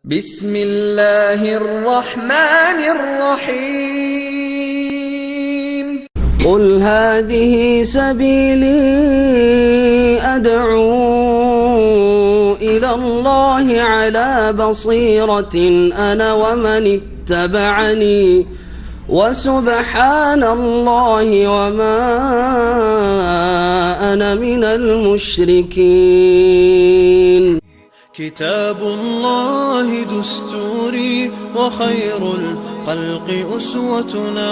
بسم الله الرحمن الرحيم قل هذه سبيلي أدعو إلى الله على بصيرة أنا ومن اتبعني وسبحان الله وما أنا من المشركين. كتاب الله دستوري وخير الخلق أسوتنا،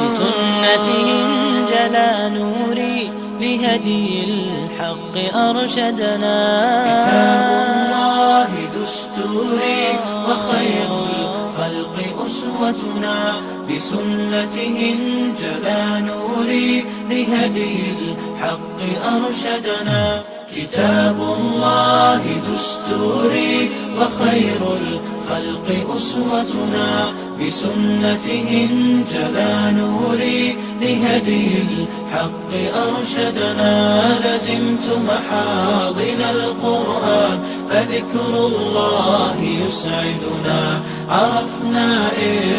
بسنته انجلى نوري لهدي الحق أرشدنا. كتاب الله دستوري وخير الخلق أسوتنا، بسنته انجلى نوري لهدي الحق أرشدنا. كتاب الله دستوري وخير الخلق أسوتنا، بسنته انجلى نوري لهدي الحق أرشدنا. لزمت محاضن القرآن فذكر الله يسعدنا. عرفنا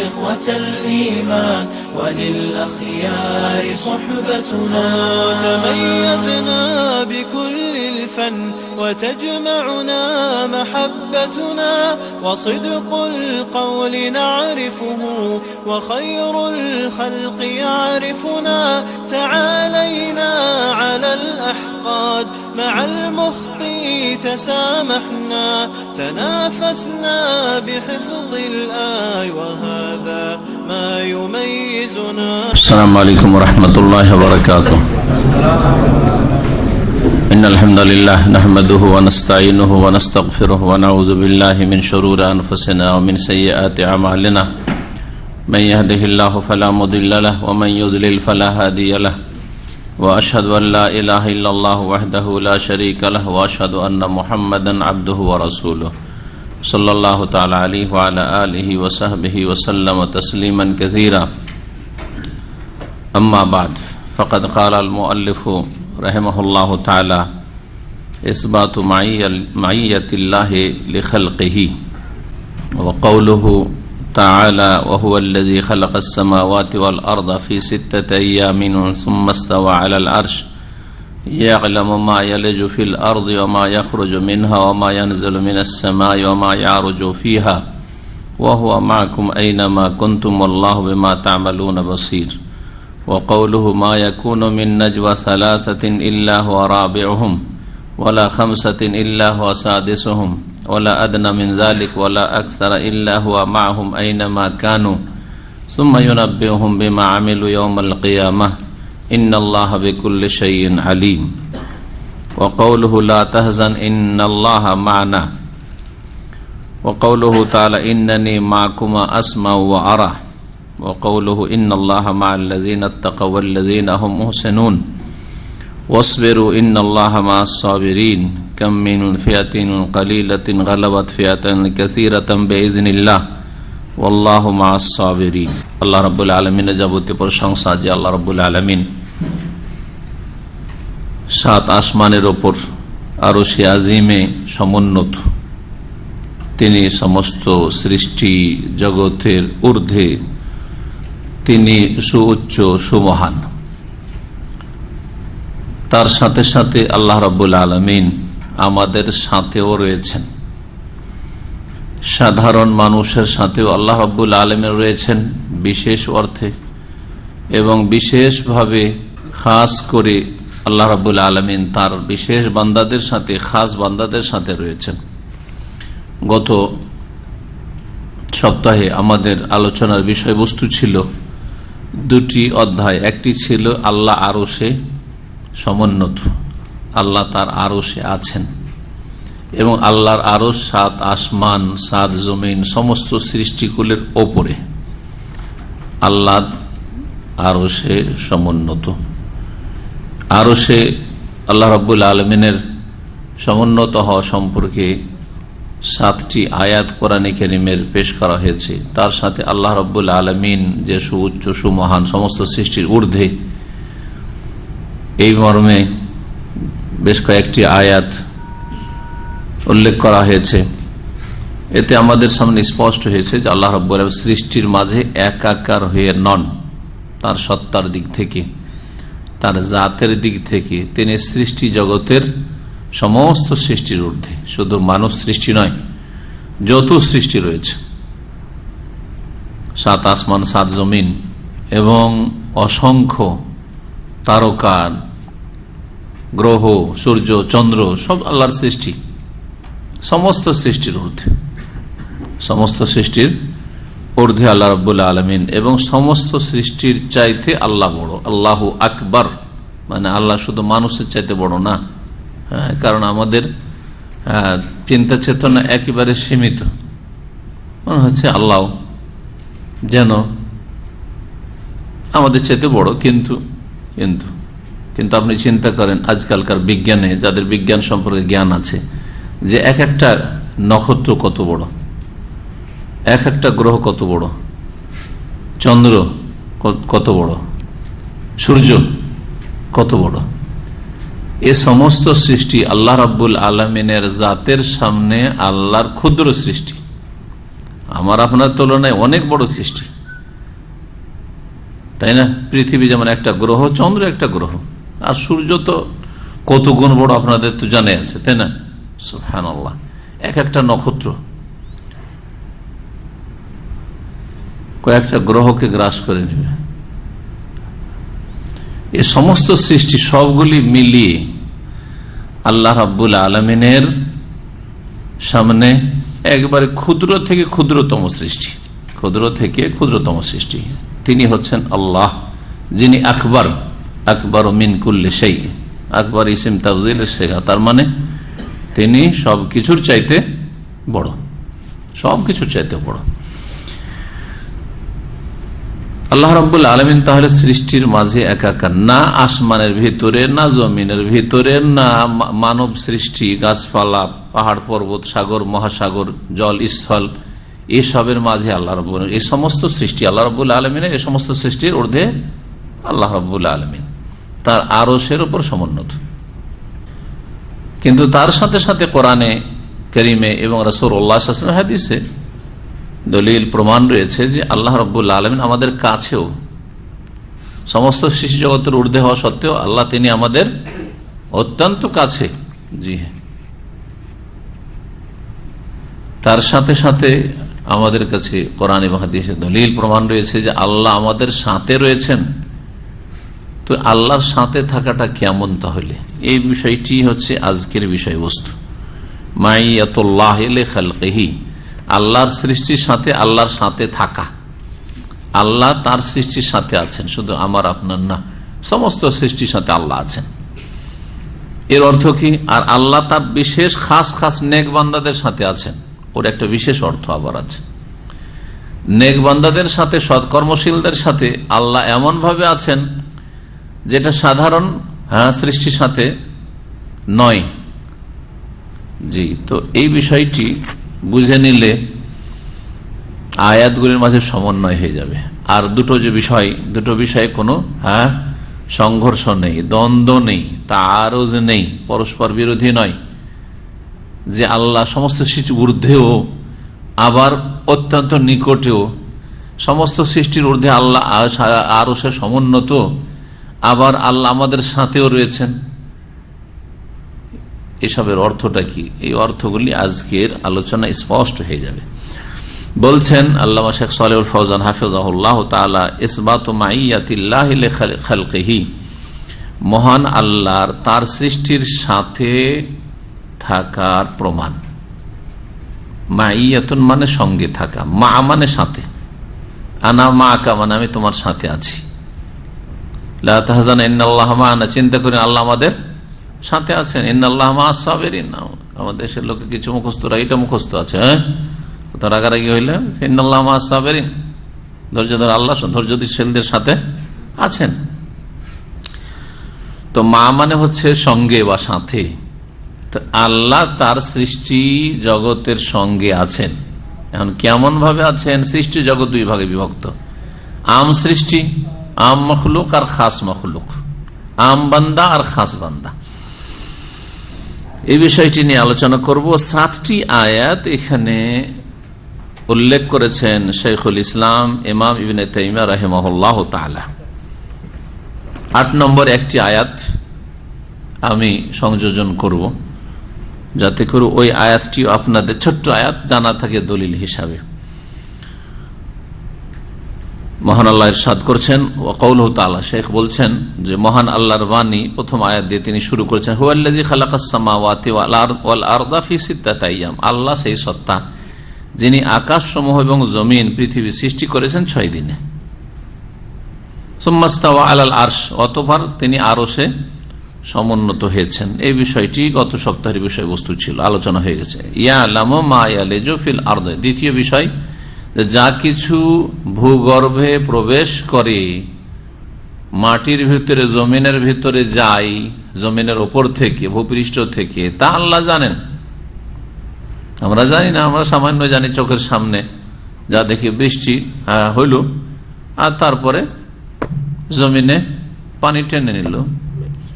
إخوة الإيمان وللأخيار صحبتنا، تميزنا بكل الفن وتجمعنا محبتنا، وصدق القول نعرفه وخير الخلق يعرفنا. تعالينا على الأحقاد مع المخطئ تسامحنا، تنافسنا بحفظ الآي وهذا ما يميزنا. السلام عليكم ورحمة الله وبركاته. إن الحمد لله نحمده ونستعينه ونستغفره ونعوذ بالله من شرور أنفسنا ومن سيئات أعمالنا. من يهده الله فلا مضل له ومن يضلل فلا هادي له، وأشهد أن لا إله إلا الله وحده لا شريك له، وأشهد أن محمدا عبده ورسوله صلى الله تعالى عليه وعلى آله وصحبه وسلم تسليما كثيرا. أما بعد، فقد قال المؤلف رحمه الله تعالى: إثبات معية الله لخلقه، وقوله تعالى: وهو الذي خلق السماوات والأرض في 6 أيام ثم استوى على العرش يعلم ما يلج في الأرض وما يخرج منها وما ينزل من السماء وما يعرج فيها وهو معكم أينما كنتم والله بما تعملون بصير. وقوله: ما يكون من نجوى 3 إلا هو رابعهم ولا 5 إلا هو سادسهم ولا أدنى من ذلك ولا أكثر إلا هو معهم أينما كانوا ثم ينبئهم بما عملوا يوم القيامة إن الله بكل شيء عليم. وقوله: لا تحزن إن الله معنا. وقوله تعالى: إنني معكما أسمع وأرى. وقوله: إن الله مع الذين اتقوا والذين هم محسنون واصبروا إن الله مع الصابرين كم من فئة قليلة غلبت فئة كثيرة بإذن الله والله مع الصابرين. আল্লাহ রাব্বুল আলামিনের যাবতীয় প্রশংসা যে আল্লাহ রাব্বুল আলামিন 7 আসমানের ওপর আরশে আজিমে সমুন্নত। তিনি সমস্ত সৃষ্টি জগতের ঊর্ধ্বে, তিনি সুউচ্চ সুমহান। তার সাথে সাথে আল্লাহ রাব্বুল আলামিন আমাদের সাথেও রয়েছেন। সাধারণ মানুষের সাথেও আল্লাহ রাব্বুল আলামিন রয়েছেন বিশেষ অর্থে, এবং বিশেষভাবে খাস করে আল্লাহ রাব্বুল আলামিন তার বিশেষ বান্দাদের সাথে, খাস বান্দাদের সাথে রয়েছেন। গত সপ্তাহে আমাদের আলোচনার বিষয়বস্তু ছিল 2টি অধ্যায়। একটি ছিল আল্লাহ আরশে সমুন্নত, আল্লাহ তার আরশে আছেন, এবং আল্লাহর আরশ 7 আসমান 7 জমিন সমস্ত সৃষ্টিকুলের ওপরে আল্লাহ আরশে সমুন্নত। আরশে আল্লাহ রাব্বুল আলামিনের সমুন্নত হওয়া সম্পর্কে 7টি আয়াত কোরআনে কারীমের পেশ করা হয়েছে। তার সাথে আল্লাহ রাব্বুল আলামিন যে সুউচ্চ সুমহান, সমস্ত সৃষ্টির ঊর্ধ্বে, এই মর্মে বেশ কয়েকটি আয়াত উল্লেখ করা হয়েছে। এতে আমাদের সামনে স্পষ্ট হয়েছে যে আল্লাহ রাব্বুল আলামিন সৃষ্টির মাঝে একাকার হয়ে নন। তার সত্তার দিক থেকে, তার জাতের দিক থেকে তিনি সৃষ্টি জগতের সমস্ত সৃষ্টির ঊর্ধ্বে। শুধু মানুষ সৃষ্টি নয়, যত সৃষ্টি রয়েছে, 7 আসমান 7 জমিন এবং অসংখ্য তারকা, গ্রহ, সূর্য, চন্দ্র সব আল্লাহর সৃষ্টি। সমস্ত সৃষ্টির ঊর্ধ্বে, সমস্ত সৃষ্টির ঊর্ধ্বে আল্লাহ রাব্বুল আলামিন, এবং সমস্ত সৃষ্টির চাইতে আল্লাহ বড়। আল্লাহু আকবার, মানে আল্লাহ শুধু মানুষের চাইতে বড় না। কারণ আমাদের চিন্তা চেতনা একেবারে সীমিত, মনে হচ্ছে আল্লাহ যেন আমাদের চাইতে বড়। কিন্তু কিন্তু কিন্তু আপনি চিন্তা করেন আজকালকার বিজ্ঞানে, যাদের বিজ্ঞান সম্পর্কে জ্ঞান আছে, যে এক একটা নক্ষত্র কত বড়, এক একটা গ্রহ কত বড়, চন্দ্র কত বড়, সূর্য কত বড়। এ সমস্ত সৃষ্টি আল্লাহ রাব্বুল আলামিনের জাতের সামনে আল্লাহর ক্ষুদ্র সৃষ্টি। আমার আপনার তুলনায় অনেক বড় সৃষ্টি, তাই না? পৃথিবী যেমন একটা গ্রহ, চন্দ্র একটা গ্রহ, আর সূর্য তো কত গুণ বড় আপনাদের তো জানা আছে, তাই না? সুবহানাল্লাহ, এক একটা নক্ষত্র কয়েকটা গ্রহকে গ্রাস করে নেবে। এই সমস্ত সৃষ্টি সবগুলি মিলিয়ে আল্লাহ রাব্বুল আলামিনের সামনে একবারে ক্ষুদ্র থেকে ক্ষুদ্রতম সৃষ্টি, ক্ষুদ্র থেকে ক্ষুদ্রতম সৃষ্টি। তিনি হচ্ছেন আল্লাহ, যিনি আকবর, আকবর মিন কুল্লি শাই। আকবর ইসিম তাফজিল শেখা, তার মানে তিনি সবকিছুর চাইতে বড়, সবকিছুর চাইতে বড়। আল্লাহ রাব্বুল আলামিন তাহলে সৃষ্টির মাঝে একাকার, না আসমানের ভিতরে, না জমিনের ভিতরে, না মানব সৃষ্টি, গাছপালা, পাহাড় পর্বত, সাগর মহাসাগর, জল স্থল, এসবের মাঝে আল্লাহ রাব্বুল, এই সমস্ত সৃষ্টি আল্লাহ রাব্বুল আলামিনের, এই সমস্ত সৃষ্টির ঊর্ধ্বে আল্লাহ রাব্বুল আলামিন, তার আরশের উপর সমুন্নত। কিন্তু তার সাথে সাথে কোরআনে কারীমে এবং রাসূলুল্লাহ সাল্লাল্লাহু আলাইহি ওয়াসাল্লাম হাদিসে দলিল প্রমাণ রয়েছে যে আল্লাহ রাব্বুল আলামিন আমাদের কাছেও, সমস্ত সৃষ্টি জগতের ঊর্ধ্বে হওয়া সত্ত্বেও আল্লাহ তিনি আমাদের অত্যন্ত কাছে। জি হ্যাঁ, তার সাথে সাথে আমাদের কাছে কোরআন এবং হাদিসে দলিল প্রমাণ রয়েছে যে আল্লাহ আমাদের সাথে রয়েছেন। তো আল্লাহর সাথে থাকাটা কেমন, তাহলে এই বিষয়টি হচ্ছে আজকের বিষয়বস্তু। মাইয়াতুল্লাহ লি খালকিহি, আল্লাহর সৃষ্টির সাথে আল্লাহর সাথে থাকা। আল্লাহ তার সৃষ্টির সাথে আছেন, শুধু আমার আপনার না, সমস্ত সৃষ্টির সাথে আল্লাহ আছেন। এর অর্থ কি? আর আল্লাহ তার বিশেষ খাস খাস নেক বান্দাদের সাথে আছেন, ওর একটা বিশেষ অর্থ আবার আছে। নেক বান্দাদের সাথে, সৎকর্মশীলদের সাথে আল্লাহ এমন ভাবে আছেন যেটা সাধারণ সৃষ্টির সাথে নয়। জি, তো এই বিষয়টি বুঝে নিলে আয়াতগুলির মাঝে সমন্বয় হয়ে যাবে। আর দুটো বিষয়ে কোনো সংঘর্ষ নেই, দ্বন্দ্ব নেই, তাআরুজ নেই, পরস্পর বিরোধী নয়। যে আল্লাহ সমস্ত সৃষ্টির ঊর্ধ্বেও, আবার অত্যন্ত নিকটেও, সমস্ত সৃষ্টির ঊর্ধ্বে আল্লাহ আরো সে সমুন্নত, আবার আল্লাহ আমাদের সাথেও রয়েছেন। এসবের অর্থটা কি? এই অর্থগুলি আজকের আলোচনা স্পষ্ট হয়ে যাবে। বলছেন আল্লামা শেখ সালেহুল ফওজান হাফিজাহুল্লাহ তাআলা, ইসবাতু মাইয়াতিল্লাহি লিখালকিহি, মহান আল্লাহর তার সৃষ্টির সাথে থাকার প্রমাণ। মাইয়াতুন মানে সঙ্গে থাকা, মা মানে সাথে, আনা মাআকা মানে আমি তোমার সাথে আছি। লা তাহজান ইন্নাল্লাহা মা'ানা, চিন্তা করেন আল্লাহ আমাদের সাথে আছেন। ইন্নাল্লাহা মা'আস সাবিরিন, আমাদের দেশের লোকে কিছু মুখস্থ, এটা মুখস্থ আছে, তার রাগারাগি হইলে ইন্নাল্লাহা মা'আস সাবিরিন, ধৈর্যধর আল্লাহ ধৈর্যশীলদের সাথে আছেন। তো মা মানে হচ্ছে সঙ্গে বা সাথে। তো আল্লাহ তার সৃষ্টি জগতের সঙ্গে আছেন। এখন কেমন ভাবে আছেন? সৃষ্টি জগৎ দুই ভাগে বিভক্ত, আম সৃষ্টি, আম মখলুক আর খাস মখলুক, আম বান্দা আর খাস বান্দা। এই বিষয়টি নিয়ে আলোচনা করব। 7টি আয়াত এখানে উল্লেখ করেছেন শাইখুল ইসলাম ইমাম ইবনে তাইমিয়া রাহিমাহুল্লাহ তাআলা। 8 নম্বর একটি আয়াত আমি সংযোজন করব, যাতে করে ওই আয়াতটি আপনাদের ছোট্ট আয়াত জানা থাকে দলিল হিসাবে। মহান আল্লাহ ইরশাদ করছেন, ওয়া কাউলুহু তাআলা, শেখ বলছেন যে মহান আল্লাহর বাণী প্রথম আয়াত দিয়ে তিনি শুরু করেছেন, হুয়াল্লাযী খালাকাস সামাওয়াতি ওয়াল আরদা ফি সিত্তাতি আইয়াম। আল্লাহ সেই সত্তা যিনি আকাশসমূহ এবং জমিন পৃথিবী সৃষ্টি করেছেন 6 দিনে। সুম্মা ইসতাওয়া আলাল আরশ, অতঃপর তিনি আরশে সমুন্নত হয়েছেন। এই বিষয়টি গত সপ্তাহের বিষয়বস্তু ছিল, আলোচনা হয়ে গেছে। ইয়ালামু মা ইয়ালিজু ফিল আরদি, দ্বিতীয় বিষয়, যা কিছু ভূগর্ভে প্রবেশ করে, মাটির ভিতরে জমিনের ভিতরে যায়, জমিনের উপর থেকে ভূপৃষ্ঠ থেকে, তা আল্লাহ জানেন। আমরা জানি না, আমরা সামান্য জানি চোখের সামনে যা দেখি বৃষ্টি হইল আর তারপরে জমিনে পানি টেনে নিল,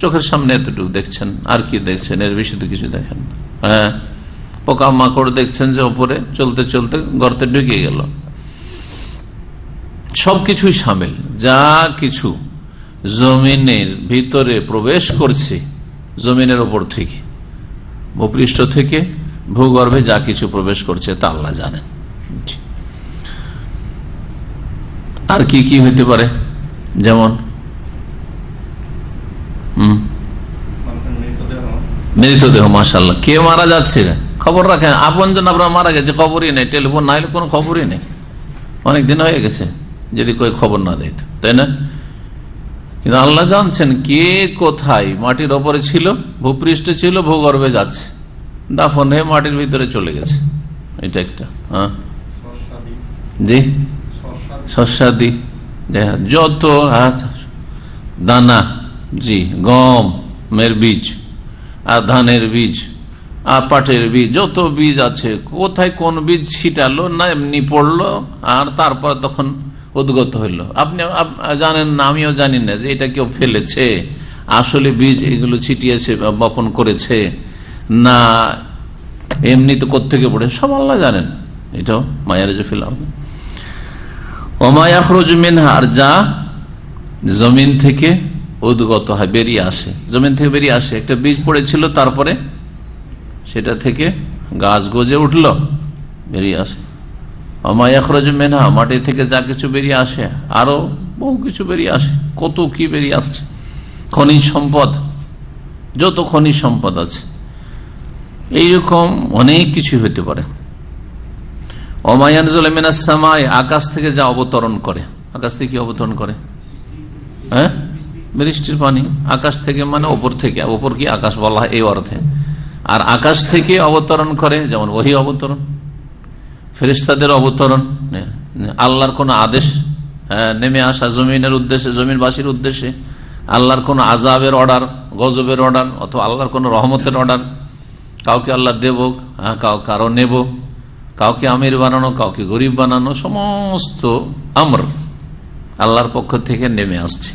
চোখের সামনে এতটুকু দেখছেন, আর কি দেখছেন? এর বেশি তো কিছু দেখেন না। হ্যাঁ, পোকা মাকড় দেখছেন যে ওপরে চলতে চলতে গর্তে ঢুকে গেল। সবকিছুই সামিল, যা কিছু জমিনের ভিতরে প্রবেশ করছে, জমিনের উপর থেকে ভূপৃষ্ঠ থেকে ভূগর্ভে যা কিছু প্রবেশ করছে তা আল্লাহ জানেন। আর কি কি হইতে পারে? যেমন মৃতদেহ। মাশাআল্লাহ, কে মারা যাচ্ছে খবর রাখেন? আপনজন আপনার মারা গেছে, খবরই নেই, টেলিফোন না হলে কোনো খবরই নেই, অনেকদিন হয়ে গেছে যদি কই খবর না দেয়, তাই না? কিন্তু আল্লাহ জানছেন কে কোথায়, মাটির ওপরে ছিল, ভূপৃষ্ঠে ছিল, ভূগর্ভে যাচ্ছে, দাফন হয়ে মাটির ভিতরে চলে গেছে। এটা একটা। হ্যাঁ জি, শস্যাদি, যত দানা, জি, গমের বীজ আর ধানের বীজ আর পাটের বীজ, যত বীজ আছে, কোথায় কোন বীজ ছিটালো না এমনি পড়লো আর তারপর তখন উদ্গত হইল। আপনি জানেন না, আমিও জানি না যে এটা কেউ ফেলেছে, আসলে বীজ এগুলো ছিটিয়েছে, বপন করেছে না এমনি তো কোত্থেকে পড়ে, সব আল্লাহ জানেন। এটাও মায়ারজু ফিল আরদ ওয়া মা ইয়াখরুজু মিনহা, আর যা জমিন থেকে উদ্গত হয়, বেরিয়ে আসে, জমিন থেকে বেরিয়ে আসে। একটা বীজ পড়েছিল, তারপরে সেটা থেকে গাছ গজে উঠল, বেরিয়ে আসে। ওয়া মা ইয়াখরুজু মিনহা, মাটি থেকে যা কিছু বেরিয়ে আসে, আরো বহু কিছু বেরিয়ে আসে, কত কি বেরিয়ে আসছে। খনিজ সম্পদ, যত খনিজ সম্পদ আছে, এইরকম অনেক কিছু হতে পারে। ওয়া মা ইয়ানজিলু মিনাস সামাই, আকাশ থেকে যা অবতরণ করে। আকাশ থেকে কি অবতরণ করে? হ্যাঁ, বৃষ্টির পানি। আকাশ থেকে মানে ওপর থেকে, ওপর কি আকাশ বলা হয় এই অর্থে। আর আকাশ থেকে অবতরণ করে, যেমন ওহী অবতরণ, ফেরেশতাদের অবতরণ, আল্লাহর কোন আদেশ নেমে আসা জমিনের উদ্দেশ্যে, জমিনবাসীর উদ্দেশ্যে, আল্লাহর কোন আযাবের অর্ডার, গজবের অর্ডার, অথবা আল্লাহর কোন রহমতের অর্ডার। কাউকে আল্লাহ দেব, কাউকে আরো নেব, কাউকে আমির বানানো, কাউকে গরিব বানানো, সমস্ত আমর আল্লাহর পক্ষ থেকে নেমে আসছে,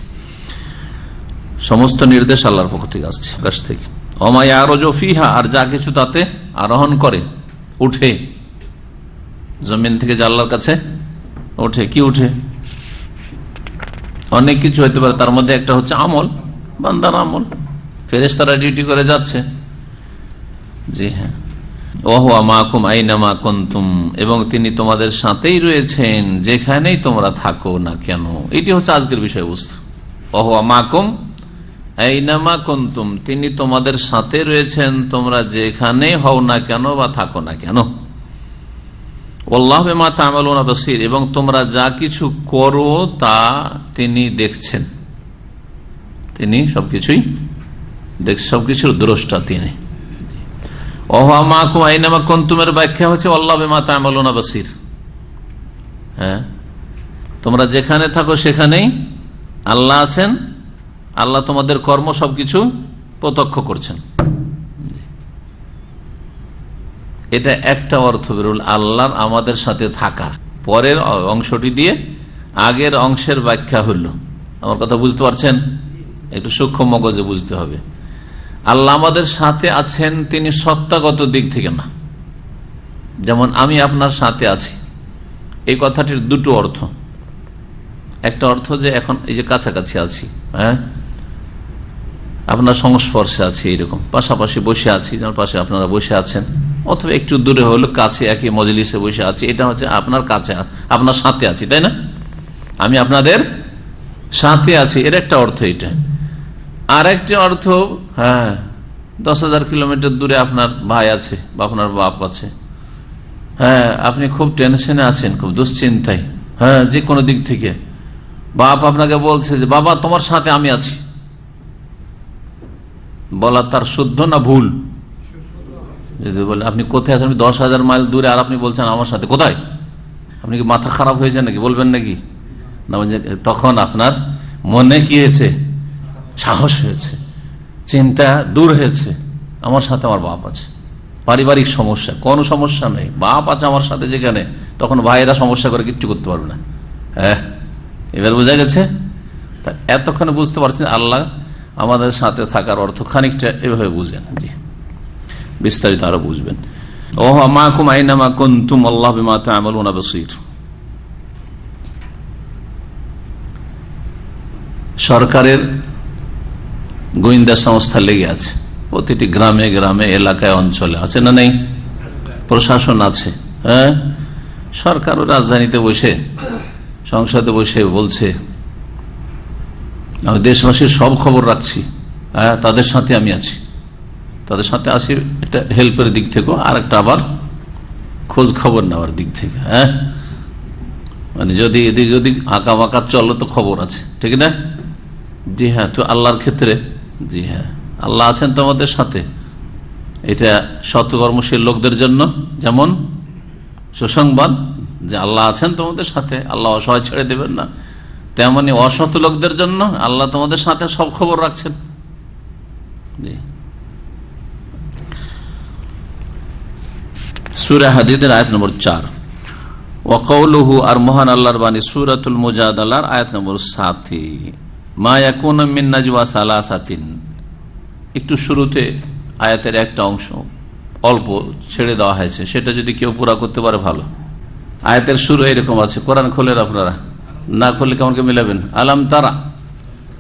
সমস্ত নির্দেশ আল্লাহর পক্ষ থেকে আসছে আকাশ থেকে। ওয়া মা ইয়ারজু ফিহা, আর যা কিছু তাতে আরোহণ করে, উঠে, জমিন থেকে যা আল্লাহর কাছে ওঠে। কি উঠে? অনেক কিছু হতে পারে, তার মধ্যে একটা হচ্ছে আমল, বান্দার আমল। ফেরেশতারা ডিউটি করে যাচ্ছে, জি হ্যাঁ। ওহুয়া মাকুম আইনামা কুনতুম, এবং তিনি তোমাদের সাথেই রয়েছেন যেখানেই তোমরা থাকো না কেন। এটি হচ্ছে আজকের বিষয়বস্তু। ওহুয়া মাকুম আইনামা কুনতুম, তিনি তোমাদের সাথে রয়েছেন তোমরা যেখানে হও না কেন বা থাকো না কেন। আল্লাহু বিমা তা'মালুনা বাসীর, এবং তোমরা যা কিছু করো তা তিনি দেখছেন, তিনি সবকিছুই সবকিছুর দ্রষ্টা তিনি। ওয়া মাকুম আইনামা কুনতুমের ব্যাখ্যা হচ্ছে আল্লাহু বিমা তা'মালুনা বাসীর। হ্যাঁ, তোমরা যেখানে থাকো সেখানেই আল্লাহ আছেন, আল্লাহ তোমাদের কর্ম সবকিছু প্রত্যক্ষ করছেন। এটা একটা অর্থ বেরোল আল্লাহর আমাদের সাথে থাকার। পরের অংশটি দিয়ে আগের অংশের ব্যাখ্যা হলো। আমার কথা বুঝতে পারছেন? একটু সূক্ষ্ম মগজে বুঝতে হবে। আল্লাহ আমাদের সাথে আছেন তিনি সত্তাগত দিক থেকে না, যেমন আমি আপনার সাথে আছি। এই কথাটির দুটো অর্থ। একটা অর্থ যে এখন এই যে কাছাকাছি আছি, হ্যাঁ, আপনার সংস্পর্শে আছি, এরকম পাশাপাশি বসে আছি, যেমন পাশে আপনারা বসে আছেন, অথবা একটু দূরে হলো কাছে একই মজলিসে বসে আছি, এটা হচ্ছে আপনার কাছে, আপনার সাথে আছি, তাই না? আমি আপনাদের সাথে আছি, এর একটা অর্থ এটা। আর একটি অর্থ, হ্যাঁ, 10,000 কিলোমিটার দূরে আপনার ভাই আছে বা আপনার বাপ আছে, হ্যাঁ, আপনি খুব টেনশনে আছেন, খুব দুশ্চিন্তায়, হ্যাঁ, যে কোনো দিক থেকে বাপ আপনাকে বলছে যে বাবা তোমার সাথে আমি আছি, বলা তার শুদ্ধ না ভুল? যদি বলে আপনি কোথায় আছেন, 10,000 মাইল দূরে, আর আপনি বলছেন আমার সাথে, কোথায়? আপনি কি মাথা খারাপ হয়েছে নাকি? বলবেন নাকি? না, তখন আপনার মনে কি হয়েছে? সাহস হয়েছে, চিন্তা দূর হয়েছে, আমার সাথে আমার বাপ আছে। পারিবারিক সমস্যা, কোনো সমস্যা নেই, বাপ আছে আমার সাথে যেখানে, তখন ভাইয়েরা সমস্যা করে কিচ্ছু করতে পারবে না। হ্যাঁ, এবার বোঝা গেছে? এতক্ষণে বুঝতে পারছেন আল্লাহ আমাদের সাথে থাকার অর্থ খানিকটা এভাবে বুঝেন, জি, বিস্তারিত আরো বুঝবেন। ওহ মাকুম আইনামা কুনতুম আল্লাহু বিমা তা'মালুনা বাসীর। সরকারের গোয়েন্দা সংস্থা লেগে আছে, প্রতিটি গ্রামে গ্রামে, এলাকায়, অঞ্চলে আছে না নেই? প্রশাসন আছে, হ্যাঁ। সরকারও রাজধানীতে বসে, সংসদে বসে বলছে আমি দেশবাসীর সব খবর রাখছি, হ্যাঁ, তাদের সাথে আমি আছি, তাদের সাথে আছি, একটা হেল্পের দিক থেকে, আর একটা আবার খোঁজ খবর নেওয়ার দিক থেকে, হ্যাঁ, মানে যদি এদিক ওদিক আঁকা বাঁকা চলো তো খবর আছে, ঠিক না? জি হ্যাঁ, তো আল্লাহর ক্ষেত্রে, জি হ্যাঁ, আল্লাহ আছেন তোমাদের সাথে, এটা সৎকর্মশীল লোকদের জন্য যেমন সুসংবাদ যে আল্লাহ আছেন তোমাদের সাথে, আল্লাহ অসহায় ছেড়ে দেবেন না, তেমনি অসৎ লোকদের জন্য আল্লাহ তোমাদের সাথে সব খবর রাখছেন। সূরা হাদীদের আয়াত নম্বর 4। ওয়া কওলুহু, আর মহান আল্লাহর বাণী সূরাতুল মুজাদালার আয়াত নম্বর 7। মা ইয়াকুনু মিন নাজওয়া সালাসাতিন, একটু শুরুতে আয়াতের একটা অংশ অল্প ছেড়ে দেওয়া হয়েছে, সেটা যদি কেউ পুরা করতে পারে ভালো। আয়াতের শুরু এরকম আছে, কোরআন খোলেন আপনারা, না খুললে কেমনকে মিলাবেন? আলাম তারা,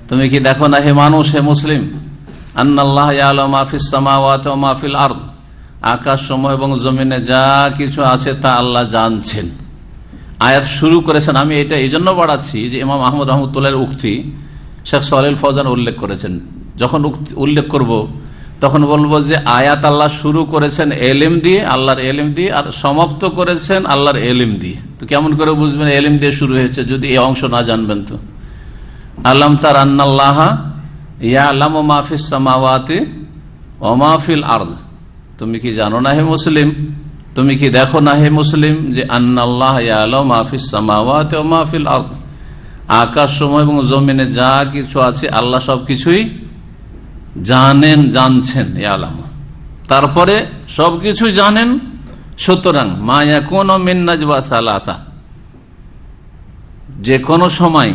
তুমি কি দেখো না হে মানুষ, হে মুসলিম, আন্নাল্লাহ ইয়ালামু মা ফিস সামাওয়াতি ওয়া মা ফিল আরদ, আকাশসমূহ এবং জমিনে যা কিছু আছে তা আল্লাহ জানছেন। আয়াত শুরু করেছেন, আমি এটা এই জন্য বাড়াচ্ছি যে ইমাম আহমদ রহমতুল্লাহর উক্তি শেখ সালেহ ফৌজান উল্লেখ করেছেন। যখন উল্লেখ করব তখন বলবো যে আয়াত আল্লাহ শুরু করেছেন এলিম দিয়ে, আল্লাহর এলিম দিয়ে, আর সমাপ্ত করেছেন আল্লাহর এলিম দিয়ে। তো কেমন করে বুঝবেন এলিম দিয়ে শুরু হয়েছে যদি এই অংশ না জানবেন? তো আলাম তারা আন্নাল্লাহ ইয়ালামু মা ফিস সামাওয়াতি ওয়া মা ফিল আরদ, তুমি কি জানো না হে মুসলিম, তুমি কি দেখো না হে মুসলিম, যে আন্নাল্লাহ ইয়ালামু মা ফিস সামাওয়াতি ওয়া মা ফিল আরদ, আকাশসমূহ এবং জমিনে যা কিছু আছে আল্লাহ সবকিছুই জানেন, জানছেন, ইয়ালামু, তারপরে সবকিছুই জানেন। সুতরাং মা ইয়াকুনু মিন নাজওয়া সালাসা, যে কোনো সময়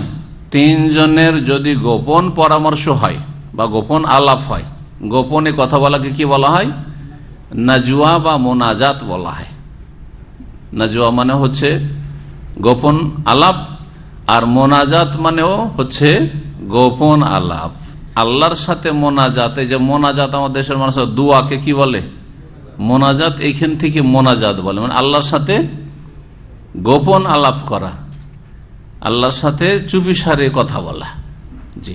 তিনজনের যদি গোপন পরামর্শ হয় বা গোপন আলাপ হয়, গোপনে কথা বলাকে কি বলা হয়? নাজওয়া বা মোনাজাত বলা হয়। নাজওয়া মানে হচ্ছে গোপন আলাপ, আর মোনাজাত মানেও হচ্ছে গোপন আলাপ। আল্লাহর সাথে মোনাজাত, এই যে মোনাজাত আমাদের দেশের মানুষের দুয়াকে কি বলে? মোনাজাত, এইখান থেকে মোনাজাত বলে, মানে আল্লাহর সাথে গোপন আলাপ করা, আল্লাহর সাথে চুপিসারে কথা বলা। জি,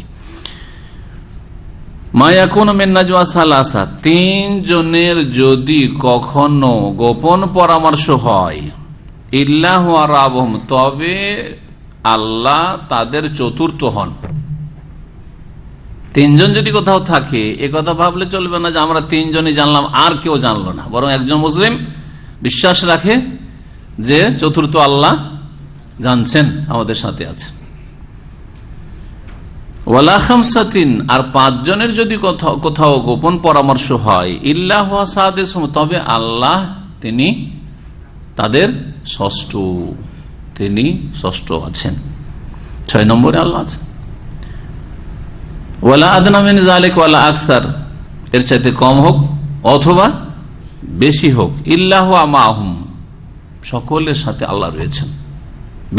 মা ইয়াকুনু মিন নাজওয়া সালাসা, তিনজনের যদি কখনো গোপন পরামর্শ হয়, ইল্লা হুয়া রাবুহুম, তবে আল্লাহ তাদের চতুর্থ হন। তিনজন যদি কোথাও থাকে, এ কথা ভাবলে চলবে না যে আমরা তিনজনই জানলাম আর কেউ জানলো না, বরং একজন মুসলিম বিশ্বাস রাখে যে চতুর্থ আল্লাহ জানছেন, আমাদের সাথে আছেন। ওয়ালা খামসাতিন, আর পাঁচজনের যদি কোথাও গোপন পরামর্শ হয়, ইল্লা হুয়া সাদিসুহুম, তবে আল্লাহ তিনি তাদের ষষ্ঠ, তিনি ষষ্ঠ আছেন, 6 নম্বরে আল্লাহ আছেন। ওয়ালা আদনা মিন যালিক ওয়ালা আকসার, এর চাইতে কম হোক অথবা বেশি হোক, ইল্লাহু মাহুম, সকলের সাথে আল্লাহ রয়েছেন।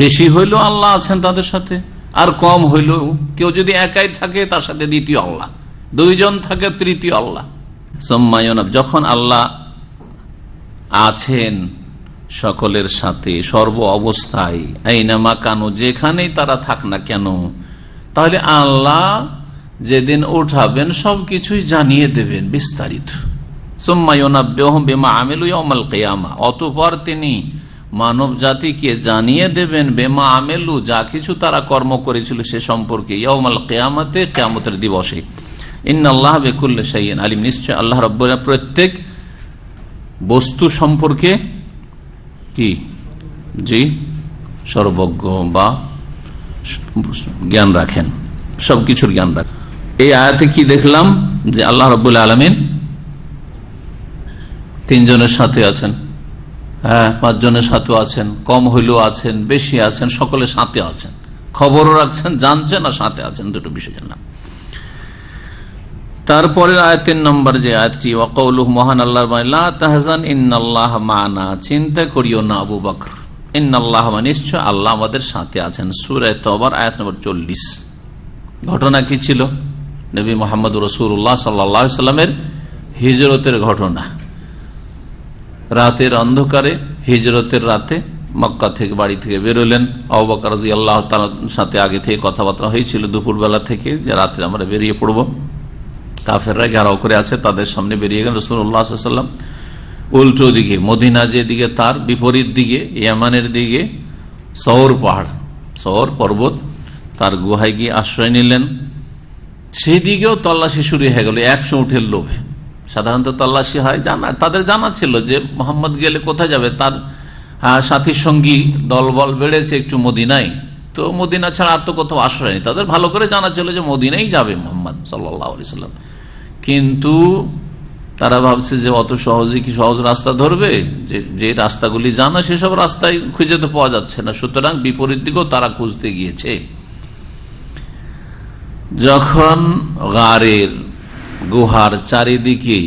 বেশি হইলেও আল্লাহ আছেন তাদের সাথে, আর কম হইলেও কেউ যদি একাই থাকে তার সাথে দ্বিতীয় আল্লাহ, দুইজন থাকে তৃতীয় আল্লাহ। যখন আল্লাহ আছেন সকলের সাথে সর্ব অবস্থায়, আইনামা কানু, যেখানেই তারা থাক না কেন, তাহলে আল্লাহ যেদিন উঠাবেন সবকিছুই জানিয়ে দেবেন বিস্তারিত। অতঃপর তিনি মানব জাতিকে জানিয়ে দেবেন বেমা আমেলু, যা কিছু তারা কর্ম করেছিল সে সম্পর্কে, ইয়াউমাল কিয়ামতে, কিয়ামতের দিবসে। ইন্নাল্লাহ বিকুল্লি শাইইন আলিম, নিশ্চয় আল্লাহ রাব্বুল আলামিন প্রত্যেক বস্তু সম্পর্কে কি জি সর্বজ্ঞ বা জ্ঞান রাখেন, সবকিছুর জ্ঞান রাখেন। এই আয়াতে কি দেখলাম যে আল্লাহ রাব্বুল আলামিন তিনজনের সাথে আছেন, হ্যাঁ, পাঁচজনের সাথে আছেন, কম হইলেও আছেন, বেশি আছেন, সকলের সাথে আছেন, খবরও রাখছেন, জানছেন, আর সাথে আছেন, দুটো বিষয় জানলাম। তারপরের আয়াতের নম্বর যে আয়াতটি, ওয়াকাউলুহু, মহান আল্লাহর বাণী, লা তাহজান ইন্নাল্লাহ মা'না, চিন্তা করিও না আবু বকর, ইন্নাল্লাহ, নিশ্চয় আল্লাহ আমাদের সাথে আছেন। সূরা তওবার আয়াত নম্বর 40। ঘটনা কি ছিল? নবী মুহাম্মদ রাসূলুল্লাহ সাল্লাল্লাহু আলাইহি সাল্লামের হিজরতের ঘটনা। রাতের অন্ধকারে, হিজরতের রাতে মক্কা থেকে বাড়ি থেকে বেরোলেন। আবু বকর রাদিয়াল্লাহু তাআলার সাথে আগে থেকে কথাবার্তা হয়েছিল দুপুরবেলা থেকে, যে রাতে আমরা বেরিয়ে পড়ব। কাফেররা ঘেরাও করে আছে, তাদের সামনে বেরিয়ে গেলেন রাসূলুল্লাহ সাল্লাল্লাহু আলাইহি ওয়াসাল্লাম। উল্টো দিকে মদিনা যেদিকে, তার বিপরীত দিকে ইয়ামানের দিকে সওর পাহাড়, সওর পর্বত, তার গুহায় গিয়ে আশ্রয় নিলেন। সেই দিকেও তল্লাশি শুরু হয়ে গেল 100 উঠের লোভে। সাধারণত তল্লাশি হয়, তাদের জানা ছিল যে মোহাম্মদ গেলে কোথায় যাবে, তার সাথী সঙ্গী দলবল বেড়েছে একটু মদিনায়, তো মদিনা ছাড়া আর তো কোথাও আশ্রয় নেই। তাদের ভালো করে জানা ছিল যে মদিনাই যাবে মোহাম্মদ সাল্লাল্লাহু আলাইহি সাল্লাম, কিন্তু তারা ভাবছে যে অত সহজে কি সহজ রাস্তা ধরবে, যে রাস্তাগুলি জানা সেসব রাস্তায় খুঁজে তো পাওয়া যাচ্ছে না, সুতরাং বিপরীত দিকেও তারা খুঁজতে গিয়েছে। যখন গারের গুহার চারিদিকে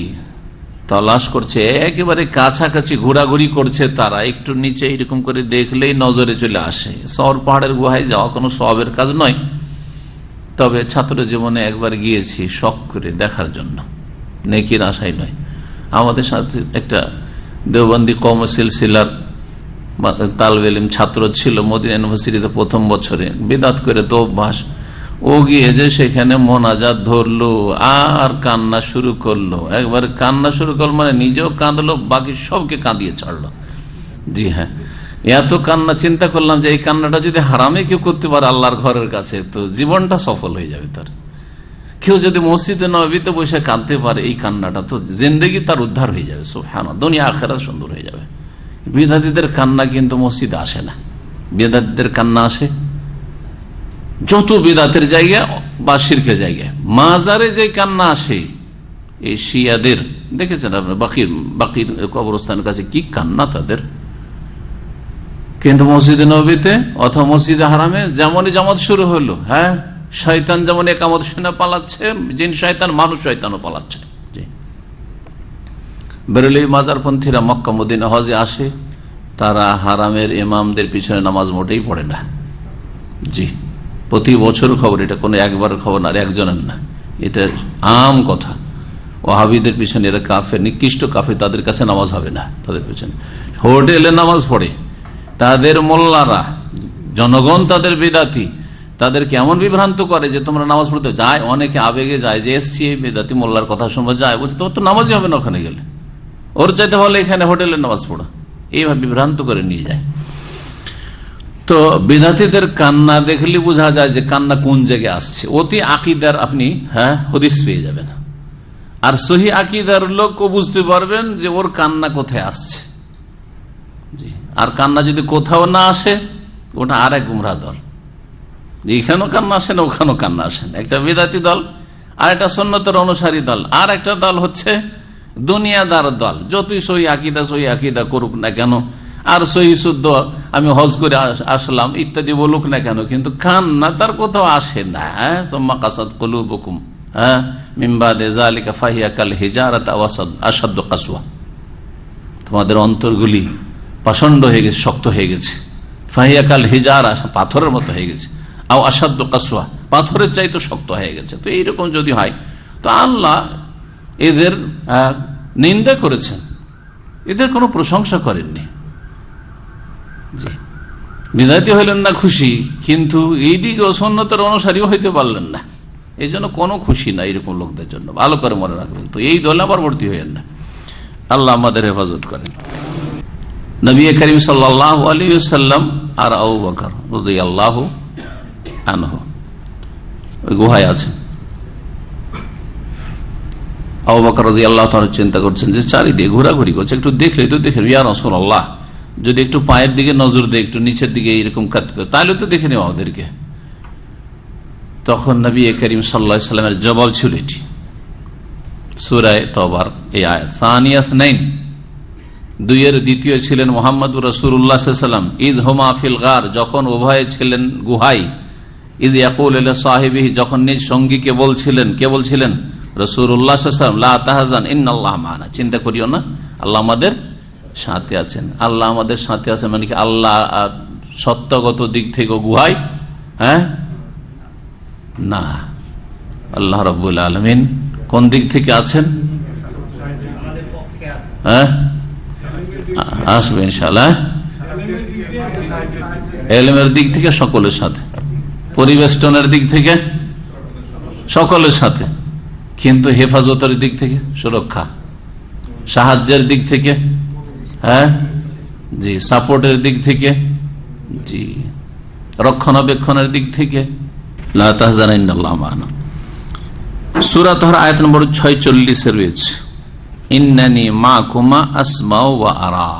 তলাশ করছে, একেবারে কাছাকাছি ঘোরাঘুরি করছে তারা, একটু নিচে এরকম করে দেখলেই নজরে চলে আসে। সওর পাহাড়ের গুহায় যাওয়া কোনো সওয়াবের কাজ নয়, তবে ছাত্র জীবনে একবার গিয়েছি শখ করে দেখার জন্য, নেকির আশাই নয়। আমাদের সাথে একটা দেওবন্দি কওম সিলসিলার তালেবে ইলম ছাত্র ছিল মদিনা ইউনিভার্সিটিতে প্রথম বছরে, বিদআত করে তো অভ্যাস। ও গিয়ে যে সেখানে মোনাজাত ধরলো আর কান্না শুরু করলো, একবার কান্না শুরু করলো মানে নিজেও কাঁদলো, বাকি সবকে কাঁদিয়ে ছাড়লো। জি হ্যাঁ, এত কান্না, চিন্তা করলাম যে এই কান্নাটা যদি হারামে কেউ করতে পারে আল্লাহর ঘরের কাছে, তো জীবনটা সফল হয়ে যাবে তার। কেউ যদি মসজিদে নববীতে বসে কাঁদতে পারে, এই কান্নাটা তো জিন্দেগি তার উদ্ধার হয়ে যাবে, সুবহানাল্লাহ, দুনিয়া আখিরাত সুন্দর হয়ে যাবে। বিদাতীদের কান্না কিন্তু মসজিদে আসে না, বিদাতীদের কান্না আসে যত বিদাতের জায়গা বা শিরকের জায়গায়। মাজারে যে কান্না আসে এই শিয়াদের, দেখেছেন আপনার বাকির কবরস্থানের কাছে কি কান্না তাদের, কিন্তু মসজিদে নববীতে অথবা মসজিদে হারামে যেমনই জামাত শুরু হলো, হ্যাঁ, শয়তান যেমন একামত শুনে পালাচ্ছে, জিন শয়তান, মানুষ শয়তানও পালাচ্ছে। বেরেলি মাজারপন্থীরা মক্কা মদিনা হজে আসে, তারা হারামের ইমামদের পিছনে নামাজ মোটেই পড়ে না। জি, প্রতি বছর খবর, এটা কোনো একবার খবর না, আর একজনের না, এটা আম কথা। ওয়াহাবিদের পিছনে এরা কাফের, নিকৃষ্ট কাফের, তাদের কাছে নামাজ হবে না, তাদের পিছনে হোটেলে নামাজ পড়ে তাদের মোল্লারা, জনগণ তাদের বিদাতি, তাদেরকে এমন বিভ্রান্ত করে যে তোমরা নামাজ পড়তে যায়, অনেকে আবেগে যায় যে এসছি বিদাতি মোল্লার কথা শুনবো, যায় বলছে তোমার তো নামাজই হবে না ওখানে গেলে, ওর চাইতে হলে এখানে হোটেলে নামাজ পড়া, এইভাবে বিভ্রান্ত করে নিয়ে যায়। তো বিদাতীদের কান্না দেখলে বোঝা যায় যে কান্না কোন জায়গায় আসছে। অতি আকীদার আপনি হদিস পেয়ে যাবেন, আর সহি আকীদার লোকও বুঝতে পারবেন যে ওর কান্না কোথায় আসছে। আর কান্না যদি কোথাও না আসে, ওটা আর এক গুমরাহ দল, এখানেও কান্না আসে না ওখানেও কান্না আসে না, একটা বিদাতি দল, আর একটা সুন্নতের অনুসারী দল, আর একটা দল হচ্ছে দুনিয়াদার দল। যতই সহি আকীদা করুক না কেন, আর সহি শুদ্ধ আমি হজ করে আসলাম ইত্যাদি বলুক না কেন, কিন্তু কান্না তার কোথাও আসে না। সুম্মা কাসাত কুলুবুকুম, মিন বাদি যালিকা ফাহিয়া কাল হিজারাত আও আশাদ্দ কাসওয়া, তোমাদের অন্তরগুলি পাষণ্ড হয়ে গেছে, শক্ত হয়ে গেছে। ফাহিয়া কাল হিজারা, পাথরের মতো হয়ে গেছে। আও আশাদ্দ কাসওয়া, পাথরের চাইতে শক্ত হয়ে গেছে। তো এইরকম যদি হয় তো আল্লাহ এদের নিন্দা করেছেন, এদের কোনো প্রশংসা করেননি। জি, বিদায়ী হইলেন না খুশি, কিন্তু এই দিকে সুন্নতের অনুসারীও হইতে পারলেন না, এই জন্য কোনো খুশি না এরকম লোকদের জন্য। ভালো করে মনে রাখবেন, তো এই দলে পরবর্তী হইলেন না। আল্লাহ আমাদের হেফাজত করেন। নবী করিম সাল্লাল্লাহু আলাইহি ওয়াসাল্লাম আর আবু বকর রাদিয়াল্লাহু আনহু ওই গুহায় আছেন। আবু বকর রাদিয়াল্লাহু তাআলা চিন্তা করছেন যে চারিদিকে ঘোরাঘুরি করছে, একটু দেখলে তো দেখে, ইয়া রাসূলুল্লাহ, যদি একটু পায়ের দিকে নজর দেয়, একটু নিচের দিকে এরকম কাজ করে, তাহলে তো দেখে নেওয়া আমাদেরকে। তখন নবী করিম সাল্লাল্লাহু আলাইহি ওয়াসাল্লামের জবাব ছিল এটি, সূরা তাওবার এই আয়াত, সানিয়াস 9, দুইয়ের দ্বিতীয় ছিলেন মুহাম্মদুর রাসূলুল্লাহ সাল্লাল্লাহু আলাইহি ওয়াসাল্লাম, ইয হুমা ফিল গার, যখন উভয়ে ছিলেন গুহায়, ইয ইয়াকুলু লি সাহিবিহি, যখন নিজ সঙ্গীকে বলছিলেন, কে বলছিলেন? রাসূলুল্লাহ সাল্লাল্লাহু আলাইহি ওয়াসাল্লাম, লা তাহজান ইন্নাল্লাহা মা'ানা, চিন্তা করিও না, আল্লাহ আমাদের সাথে আছেন। আল্লাহ আমাদের সাথে আছেন মানে কি আল্লাহ সত্যগত দিক থেকে গুহায়? হ্যাঁ, না, আল্লাহ রাব্বুল আলামিন কোন দিক থেকে আছেন? হ্যাঁ, আসবে ইনশাআল্লাহ। ইলমের দিক থেকে সকলের সাথে, পরিবেষ্টনের দিক থেকে সকলের সাথে, কিন্তু হেফাজতের দিক থেকে, সুরক্ষা, সাহায্যের দিক থেকে, হ্যাঁ জি, সাপোর্টের দিক থেকে, জি, রক্ষণাবেক্ষণের দিক থেকে, লা তাহজান ইন্নাল্লাহা মা'ানা। সূরা তাহর আয়াত নম্বর 46 রয়েছে, ইন্নানি মাকুমা আসমাউ ওয়া আরা।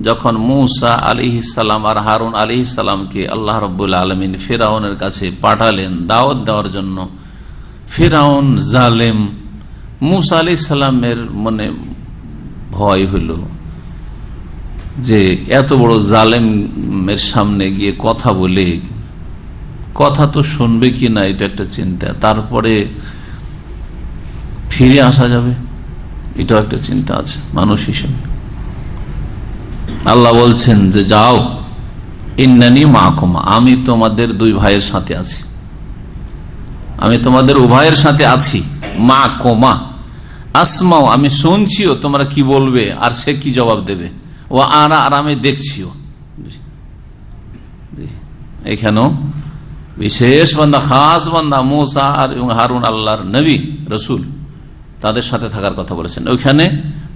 যখন মূসা আলাইহিস সালাম আর হারুন আলাইহিস সালামকে আল্লাহ রাব্বুল আলামিন ফিরআউনের কাছে পাঠালেন দাওয়াত দেওয়ার জন্য, ফিরআউন জালেম, মূসা আলাইহিস সালামের মনে ভয় হইল যে এত বড় জালেমের সামনে গিয়ে কথা বলে, কথা তো শুনবে কি না, এটা একটা চিন্তা, তারপরে ফিরে আসা যাবে, এটা একটা চিন্তা আছে মানুষ হিসেবে। আল্লাহ বলছেন যে যাও, ইন্নানি মাকুমা, আমি তোমাদের দুই ভাইয়ের সাথে আছি, আমি তোমাদের উভয়ের সাথে আছি। মাকুমা আসমাও, আমি শুনছিও তোমরা কি বলবে আর সে কি জবাব দেবে। ও আরা, আর আমি দেখছিও। এখানেও বিশেষ বান্দা, খাস বান্দা মূসা আর হারুন, আল্লাহর নবী রসুল, তাদের সাথে থাকার কথা বলেছেন। ওইখানে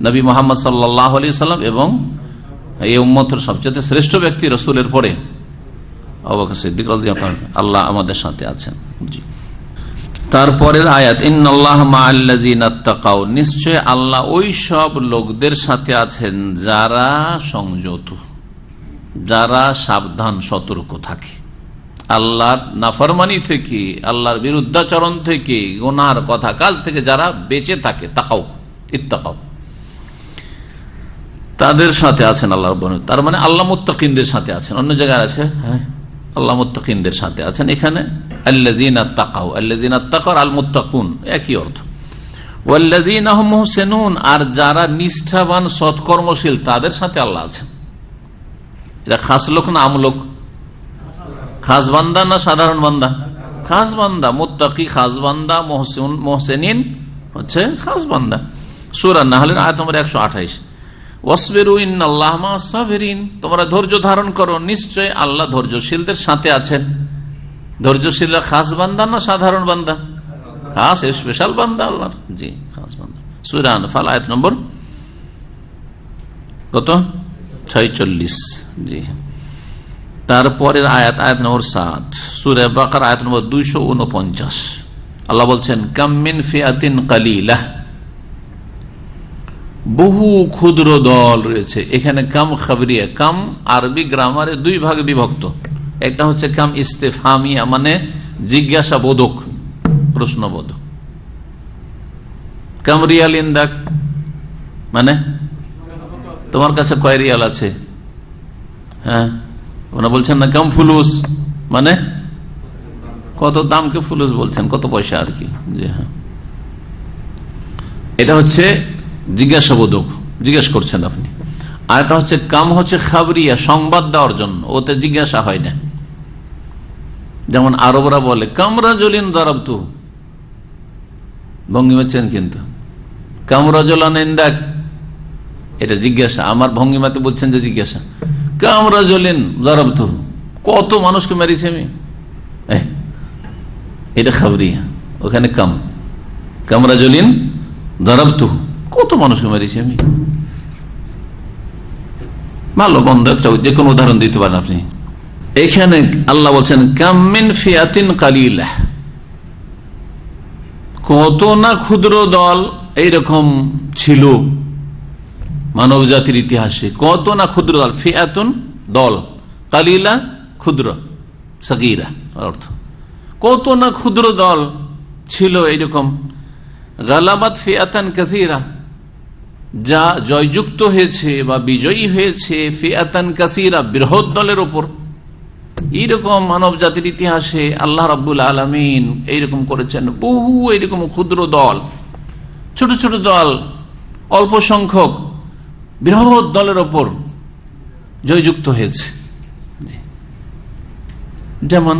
নবী মুহাম্মদ সাল্লাল্লাহু আলাইহি সাল্লাম এবং এই উম্মতের সবচেয়ে শ্রেষ্ঠ ব্যক্তি রসুলের পরে আবু বকর সিদ্দিক রাদিয়াল্লাহু আনহু, আল্লাহ আমাদের সাথে আছেন। জি, তারপরের আয়াত, ইন্নাল্লাহা মা'আল্লাযীনা তাকাউ, নিশ্চয় আল্লাহ ওই সব লোকদের সাথে আছেন যারা সংযত, যারা সাবধান সতর্ক থাকে, আল্লাহর নাফরমানি থেকে, আল্লাহর বিরুদ্ধাচরণ থেকে, গুনার কথা কাজ থেকে যারা বেঁচে থাকে, তাকাও, ইত্তাকাও, তাদের সাথে আছেন আল্লাহ রাব্বুল। তার মানে আল্লাহ মুত্তাকিনদের সাথে আছেন। অন্য জায়গায় আছে, হ্যাঁ, আল্লাহ মুত্তাকিনদের সাথে আছেন। এখানে আল্লাযীনা তাকাউ, আল্লাযীনা তাকাউ আল মুত্তাকুন, একই অর্থ। ওয়াল্লাযীনা হুম মুহসিনুন, আর যারা নিষ্ঠাবান সৎকর্মশীল, তাদের সাথে আল্লাহ আছেন। এটা খাস লোক না আম লোক? খাস বান্দা না সাধারণ বান্দা? খাস বান্দা। মুত্তাকি খাস বান্দা, মুহসিনিন হচ্ছে খাস বান্দা। সূরা নাহলের আয়াত নম্বর 128, ওয়াসবিরু ইন্নাল্লাহা মা'আস সাবিরিন, তোমরা ধৈর্য ধারণ করো, নিশ্চয় আল্লাহ ধৈর্যশীলদের সাথে আছেন। ধৈর্যশীল খাস বান্দা না সাধারণ বান্দা? খাস, স্পেশাল বান্দা আল্লাহর, জি, খাস বান্দা। সূরা আনফাল আয়াত নম্বর কত? 46, জি। তারপরের আয়াত, আয়াত নম্বর 7, সূরা বাকারা আয়াত নম্বর 249, আল্লাহ বলছেন, কাম মিন ফিআতিন কালিলাহ, বহু ক্ষুদ্র দল রয়েছে। এখানে কাম খাবরিয়া, কাম আরবি গ্রামারে দুই ভাগে বিভক্ত। একটা হচ্ছে কাম ইস্তেফহামিয়া, মানে জিজ্ঞাসাবোধক, প্রশ্নবোধক। কাম রিয়াল ইনদাক, মানে তোমার কাছে কয় রিয়াল আছে? হ্যাঁ, ওরা বলছেন না কাম ফুলুস, মানে কত দামকে ফুলুস বলছেন, কত পয়সা আর কি। জি হ্যাঁ, এটা হচ্ছে জিজ্ঞাসাবোধক, জিজ্ঞেস করছেন আপনি। আর এটা হচ্ছে কাম হচ্ছে খাবরিয়া, সংবাদ দেওয়ার জন্য, ওতে জিজ্ঞাসা হয় না। যেমন আরবরা বলে কামরাজুলিন দারাবতু, ভঙ্গিমা চেন, কিন্তু কামরাজুলান ইনদাক এটা জিজ্ঞাসা, আমার ভঙ্গিমাতে বলছেন যে জিজ্ঞাসা। কামরাজুলিন দারাবতু, কত মানুষকে মেরেছি আমি, এটা খাবরিয়া। ওখানে কামরাজুলিন দারাবতু, কত মানুষকে মেরেছি আমি। ভালো বন্ধ একটা যে কোনো উদাহরণ দিতে পারেন আপনি। এখানে আল্লাহ বলছেন কাম মিন ফিয়াতিন কালিলাহ, কত না ক্ষুদ্র দল এইরকম ছিল মানব জাতির ইতিহাসে, কত না ক্ষুদ্র দল। ফিয়াতুন দল, কালিলা ক্ষুদ্র, সাগীরা অর্থ। কত না ক্ষুদ্র দল ছিল এইরকম, গালাবাত ফিয়াতান কাসীরা, যা জয়যুক্ত হয়েছে বা বিজয়ী হয়েছে ফিয়াতান কাসীরা, বৃহৎ দলের উপর। এইরকম মানব জাতির ইতিহাসে আল্লাহ রাব্বুল আলামিন এইরকম করেছেন, বহু এইরকম ক্ষুদ্র দল, ছোট ছোট দল, অল্প সংখ্যক বৃহৎ দলের উপর জয়যুক্ত হয়েছে। যেমন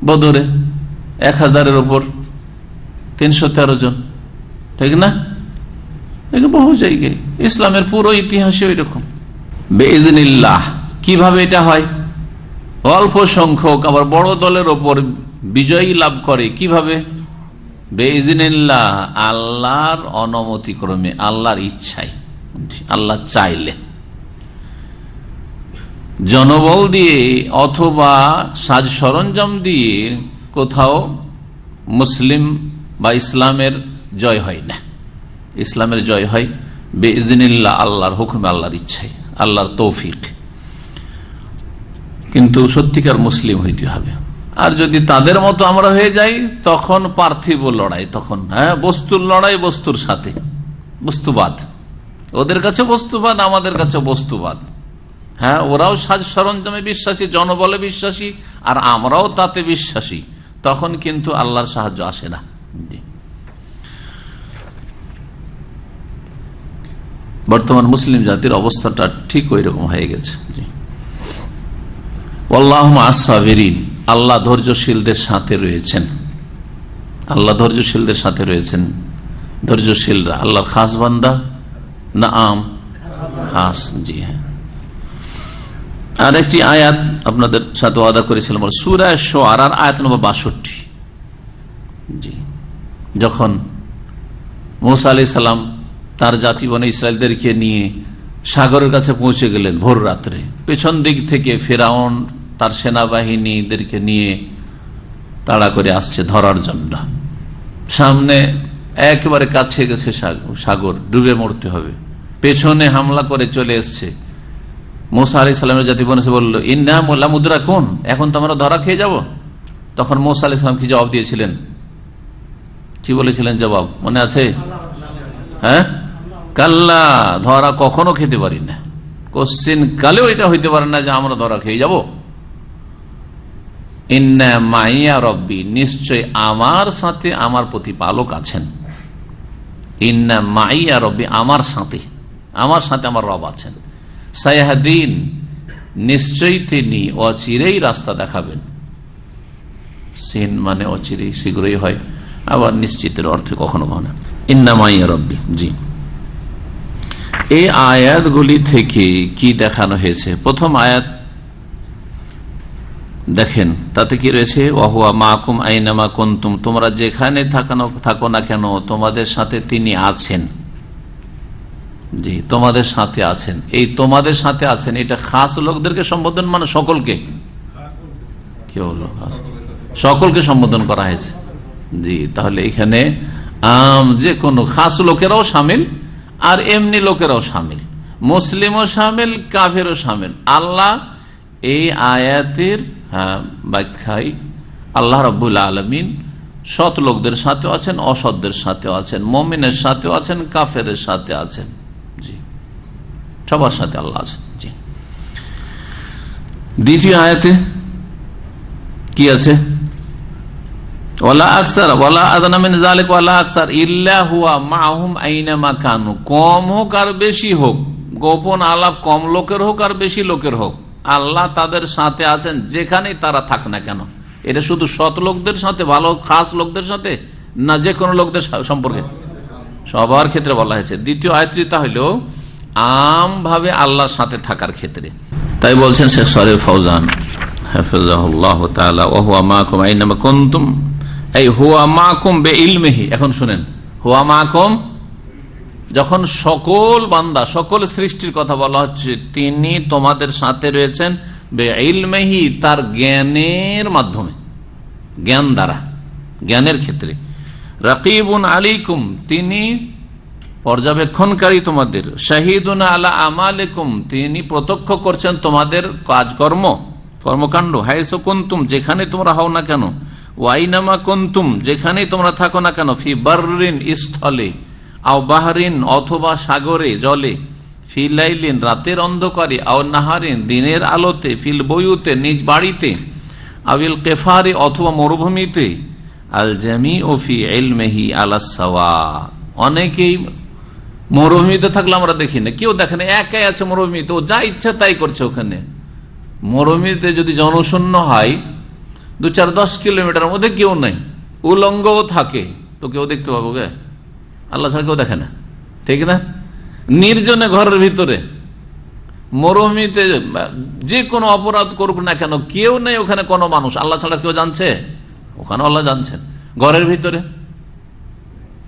বদরে 1000-এর উপর 313 জন, ঠিক না? বহু জায়গায় ইসলামের পুরো ইতিহাসে ওই রকম। বেইজনিল্লাহ, কিভাবে এটা হয়? অল্প সংখ্যক আবার বড় দলের ওপর বিজয়ী লাভ করে কিভাবে? বেইজনিল্লাহ, আল্লাহর অনুমতিক্রমে, আল্লাহর ইচ্ছায়, আল্লাহ চাইলে। জনবল দিয়ে অথবা সাজ সরঞ্জাম দিয়ে কোথাও মুসলিম বা ইসলামের জয় হয় না। ইসলামের জয় হয় বেইজনিল্লাহ, আল্লাহর হুকুমে, আল্লাহর ইচ্ছায়, আল্লাহর তৌফিক। কিন্তু সত্যিকার মুসলিম হইতে হবে। আর যদি তাদের মতো আমরা হয়ে যাই তখন পার্থিব লড়াই, তখন বস্তুর লড়াই, বস্তুর সাথে, বস্তুবাদ। ওদের কাছে বস্তুবাদ, আমাদের কাছে বস্তুবাদ। ওরাও সাজ সরঞ্জামে বিশ্বাসী, জনবলে বিশ্বাসী, আর আমরাও তাতে বিশ্বাসী। তখন কিন্তু আল্লাহর সাহায্য আসে না। বর্তমান মুসলিম জাতির অবস্থাটা ঠিক ওই রকম হয়ে গেছে। আল্লাহু মা'আস সাবিরিন, আল্লাহ ধৈর্যশীলদের সাথে রয়েছেন। আল্লাহ ধৈর্যশীলদের সাথে রয়েছেন। ধৈর্যশীলরা আল্লাহর খাস বান্দা না আম? খাস, জি হ্যাঁ। আর একটি আয়াত আপনাদের সাথে ওয়াদা করেছিলাম, সূরা শুআরার আয়াত নম্বর 62। জি, যখন মুসা আলাইহিস সালাম তার জাতি বনে ইসরায়েলদেরকে নিয়ে সাগরের কাছে পৌঁছে গেলেন ভোর রাত্রে, পেছন দিক থেকে ফিরআউন তার সেনাবাহিনীদেরকে নিয়ে তাড়া করে আসছে ধরার জন্য। সামনে একেবারে কাছে গেছে সাগর, ডুবে মরতে হবে, পেছনে হামলা করে চলে এসছে। মুসা আলাইহিস সালামের জাতি বনে বলল, ইন্না লামুদরাকুন, এখন তো আমরা ধরা খেয়ে যাব। তখন মুসা আলাইহিস সালাম কি জবাব দিয়েছিলেন? কি বলেছিলেন জবাব মনে আছে? কাল্লা, ধরা কখনো খেতে পারি না, কোশ্চিন কালেও এটা হইতে পারে না যে আমরা ধরা খেয়ে যাব। ইন্না মাইয়া রব্বি, নিশ্চয় আমার সাথে আমার প্রতিপালক আছেন। ইন্না মাইয়া রব্বি, আমার সাথে আমার রব আছেন। সায়াহদিন, নিশ্চয়ই তিনি অচিরেই রাস্তা দেখাবেন। সিন মানে অচিরেই, শীঘ্রই হয়, আবার নিশ্চিতের অর্থে কখনো না। ইন্না মাইয়া রব্বি, জি। এই আয়াতগুলি থেকে কি দেখানো হয়েছে? প্রথম আয়াত দেখেন, তাতে কি রয়েছে? ওয়াহুয়া মাকুম আইনামা কুনতুম, তোমরা যেখানে থাকো না কেন তোমাদের সাথে তিনি আছেন। জি, তোমাদের সাথে আছেন। এই তোমাদের সাথে আছেন, এটা খাস লোকদেরকে সম্বোধন, মানে সকলকে, কি বললো, সকলকে সম্বোধন করা হয়েছে। জি, তাহলে এখানে যে কোনো খাস লোকেরাও শামিল, আর এমনি লোকেরাও শামিল, মুসলিমও শামিল, কাফেরও শামিল। আল্লাহ এই আয়াতের ব্যাখ্যায় আল্লাহ রাব্বুল আলামিন সৎ লোকদের সাথেও আছেন, অসৎদের সাথেও আছেন, মুমিনের সাথেও আছেন, কাফেরের সাথে আছেন। জি, সবার সাথে আল্লাহ আছেন। জি, দ্বিতীয় আয়াতে কি আছে? ওয়ালা আকসার ওয়ালা আদনা মিন যালিক ওয়ালা আকসার ইল্লা হুয়া মাআহুম আইনামা কানু। কম হোক আর বেশি হোক, গোপন আলাপ কম লোকের হোক আর বেশি লোকের হোক, আল্লাহ তাদের সাথে আছেন যেখানেই তারা থাক না কেন। এটা শুধু সৎ লোকদের সাথে, ভালো খাস লোকদের সাথে না, যে কোনো লোকদের সম্পর্কে, সবার ক্ষেত্রে বলা হয়েছে। দ্বিতীয় আয়াতটা হইল আম ভাবে আল্লাহর সাথে থাকার ক্ষেত্রে। তাই বলছেন শেখ সালেহ ফৌজান হাফিজাহুল্লাহ তাআলা, ওয়া হুয়া মাআকুম আইনামা কুনতুম, এই হুয়া মাআকুম বিইলমিহি। এখন শুনেন, হুয়া মাআকুম যখন সকল বান্দা, সকল সৃষ্টির কথা বলা হচ্ছে, তিনি তোমাদের সাথে রয়েছেন বিইলমিহি, তার জ্ঞানের মাধ্যমে, জ্ঞান দ্বারা, জ্ঞানের ক্ষেত্রে। রাকিবুন আলাইকুম, তিনি পর্যবেক্ষণকারী তোমাদের। শাহিদুন আলা আমালিকুম, তিনি প্রত্যক্ষ করছেন তোমাদের কাজকর্ম, কর্মকাণ্ড। হাইসু কুনতুম, যেখানে তোমরা হও না কেন। ওয়াইনামা কুনতুম, যেখানেই তোমরা থাকো না কেন। ফি বাররিন, স্থলে। আও বাহরিন, অথবা সাগরে, জলে। ফি লাইলিন, রাতের অন্ধকারে। আও নাহারিন, দিনের আলোতে। ফিল বয়ুতে, নিজ বাড়িতে। আবিল কেফারে, অথবা মরুভূমিতে। আল জামিউ ফি ইলমিহি আলা সাওয়া, অনেকেই মরুভূমিতে থাকলে আমরা দেখি না, কেউ দেখে না, একাই আছে মরুভূমিতে, ও যা ইচ্ছা তাই করছে ওখানে। মরুভূমিতে যদি জনশূন্য হয়, 2-4-10 কিলোমিটার মধ্যে কেউ নাই, উলঙ্গও থাকে, তো কেউ দেখতে পাবো গে? আল্লাহ ছাড়া কেউ দেখে না, ঠিক না? নির্জনে ঘরের ভিতরে মরুভূমিতে যে কোনো অপরাধ করুক না কেন, কেউ নেই ওখানে, কোনো মানুষ, আল্লাহ ছাড়া কেউ জানছে? ওখানে আল্লাহ জানছেন। ঘরের ভিতরে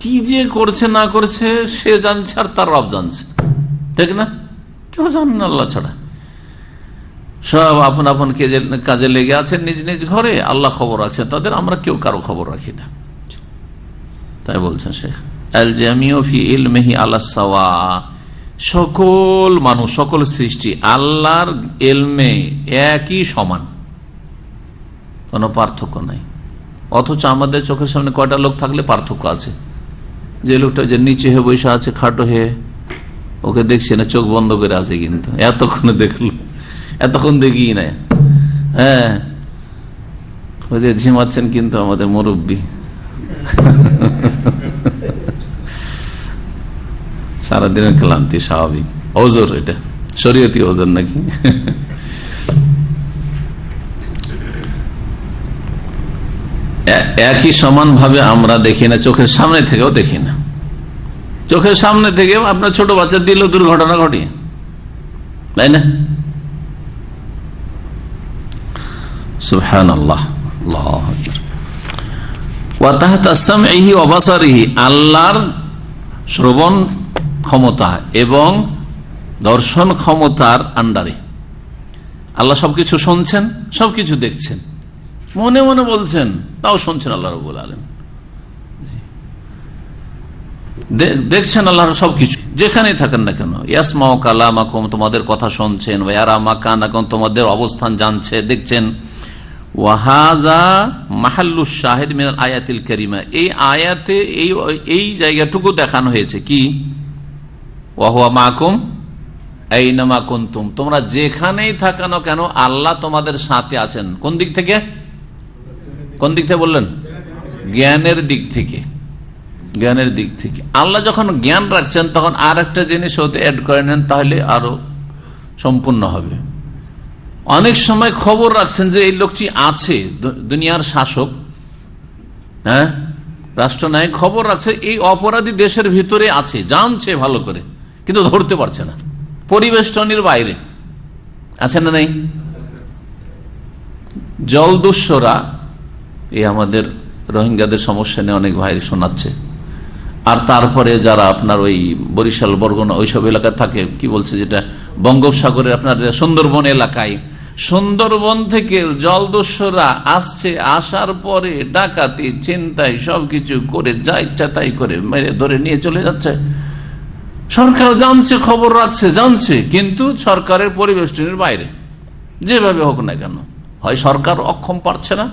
কি যে করছে না করছে সে জানছে, আর তার রব জানছে, ঠিক না? কেউ জান না আল্লাহ ছাড়া। সব আপন আপন কাজে লেগে আছেন নিজ নিজ ঘরে, আল্লাহ খবর আছে তাদের, আমরা কেউ কারো খবর রাখি না। তাই বলছেন শেখ, আল জামিউ ফি ইলমিহি আলা সাওয়া, সকল মানুষ, সকল সৃষ্টি আল্লাহর ইলমে একই সমান, কোনো পার্থক্য নাই। অথচ আমাদের চোখের সামনে কয়টা লোক থাকলে পার্থক্য আছে। যে লোকটা যে নিচে হয়ে বসে আছে, খাটো হয়ে, ওকে দেখছি না, চোখ বন্ধ করে আছে, কিন্তু এতক্ষণে দেখলো, এতক্ষণ দেখি না। হ্যাঁ, ওই যে ঝিমাচ্ছেন কিন্তু আমাদের মুরব্বী, সারাদিনের ক্লান্তি স্বাভাবিক, ওজোর, এটা শরীয়তি ওজোর নাকি। একই সমান ভাবে আমরা দেখি না, চোখের সামনে থেকেও দেখি না। চোখের সামনে থেকে আপনার ছোট বাচ্চা দিল দুর্ঘটনা ঘটিয়ে, তাই না? সুবহানাল্লাহ, আল্লাহু আকবার। ওয়া তাহতা সামঈহি ওয়া বাসারিহি, আল্লাহর শ্রবণ ক্ষমতা এবং দর্শন ক্ষমতার আন্ডারে আল্লাহ সবকিছু শুনছেন, সবকিছু দেখছেন, মনে মনে বলছেন, তাও শুনছেন আল্লাহ রাব্বুল আলামিন। দেখছেন আল্লাহর সবকিছু, যেখানেই থাকেন না কেন। ইয়াসমাউ কালামাকুম, তোমাদের কথা শুনছেন। ওয়া ইয়ারা মাকানাকুম, তোমাদের অবস্থান জানছে, দেখছেন। ওয়া হাযা মাহাল্লুশ শাহিদ মিনাল আয়াতিল কারিমা, এই আয়াতে এই জায়গাটুকু দেখানো হয়েছে কি, ওয়া হুয়া মাকুম আইনামা কুনতুম, তোমরা যেখানেই থাকো না কেন আল্লাহ তোমাদের সাথে আছেন। কোন দিক থেকে? কোন দিক থেকে বললেন? জ্ঞানের দিক থেকে। জ্ঞানের দিক থেকে আল্লাহ যখন জ্ঞান রাখছেন, তখন আর একটা জিনিস হতে অ্যাড করে নেন, তাহলে আরো সম্পূর্ণ হবে। অনেক সময় খবর রাখছেন যে এই লোকটি আছে, দুনিয়ার শাসক, হ্যাঁ, রাষ্ট্রনায়ক, খবর রাখছে এই অপরাধী দেশের ভিতরে আছে, জানছে ভালো করে, কিন্তু ধরতে পারছে না, পরিবেষ্টনীর বাইরে আছে না নেই? জলদস্যুরা, এই আমাদের রোহিঙ্গাদের সমস্যা নিয়ে অনেক ভাই শোনাচ্ছে। আর তারপরে যারা আপনার ওই বরিশাল, বরগুনা ওইসব এলাকায় থাকে, কি বলছে, যেটা বঙ্গোপসাগরের আপনার সুন্দরবন এলাকায়, সুন্দরবন থেকে জলদস্যুরা আসছে, আসার পরে ডাকাতি, ছিনতাই সবকিছু করে, যা ইচ্ছা তাই করে মেরে ধরে নিয়ে চলে যাচ্ছে। সরকার জানছে, খবর রাখছে, জানছে, কিন্তু সরকারের পরিবেষ্টনের বাইরে, যেভাবে হোক না কেন, হয় সরকার অক্ষম, পারছে না,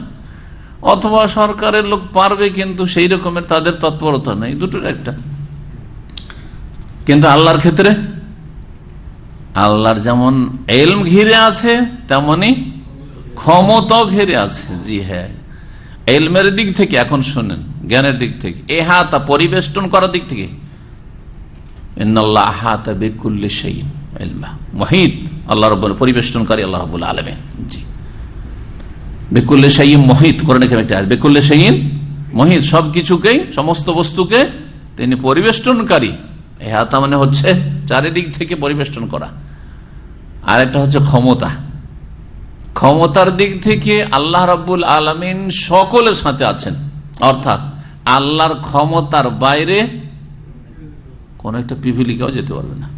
অথবা সরকারের লোক পারবে কিন্তু সেই রকমের তাদের তৎপরতা নেই, দুটোর একটা। কিন্তু আল্লাহর ক্ষেত্রে, আল্লাহর যেমন ইলম ঘিরে আছে, তেমনি ক্ষমতাও ঘিরে আছে। জি হ্যাঁ, এলমের দিক থেকে, এখন শুনেন, জ্ঞানের দিক থেকে, এহাতা পরিবেষ্টন করার দিক থেকে, ইন্নাল্লাহ আহাতা বিকুল্লি শাইইন ইলমা, মুহিত, আল্লাহ রাব্বুল পরিবেষ্টনকারী আল্লাহ রাব্বুল আলামিন। জি, বিকুল্লি শাইইন মুহিত, কোরআনে কারিমে আছে বিকুল্লি শাইইন মুহিত, সবকিছুকেই, সমস্ত বস্তুকে তিনি পরিবেষ্টনকারী। এহাতা মানে হচ্ছে চারিদিক থেকে পরিবেষ্টন করা। আর একটা হচ্ছে ক্ষমতা, ক্ষমতার দিক থেকে আল্লাহ রাব্বুল আলামিন সকলের সাথে আছেন, অর্থাৎ আল্লাহর ক্ষমতার বাইরে কোন একটা পিপিলিকাও যেতে পারবে না।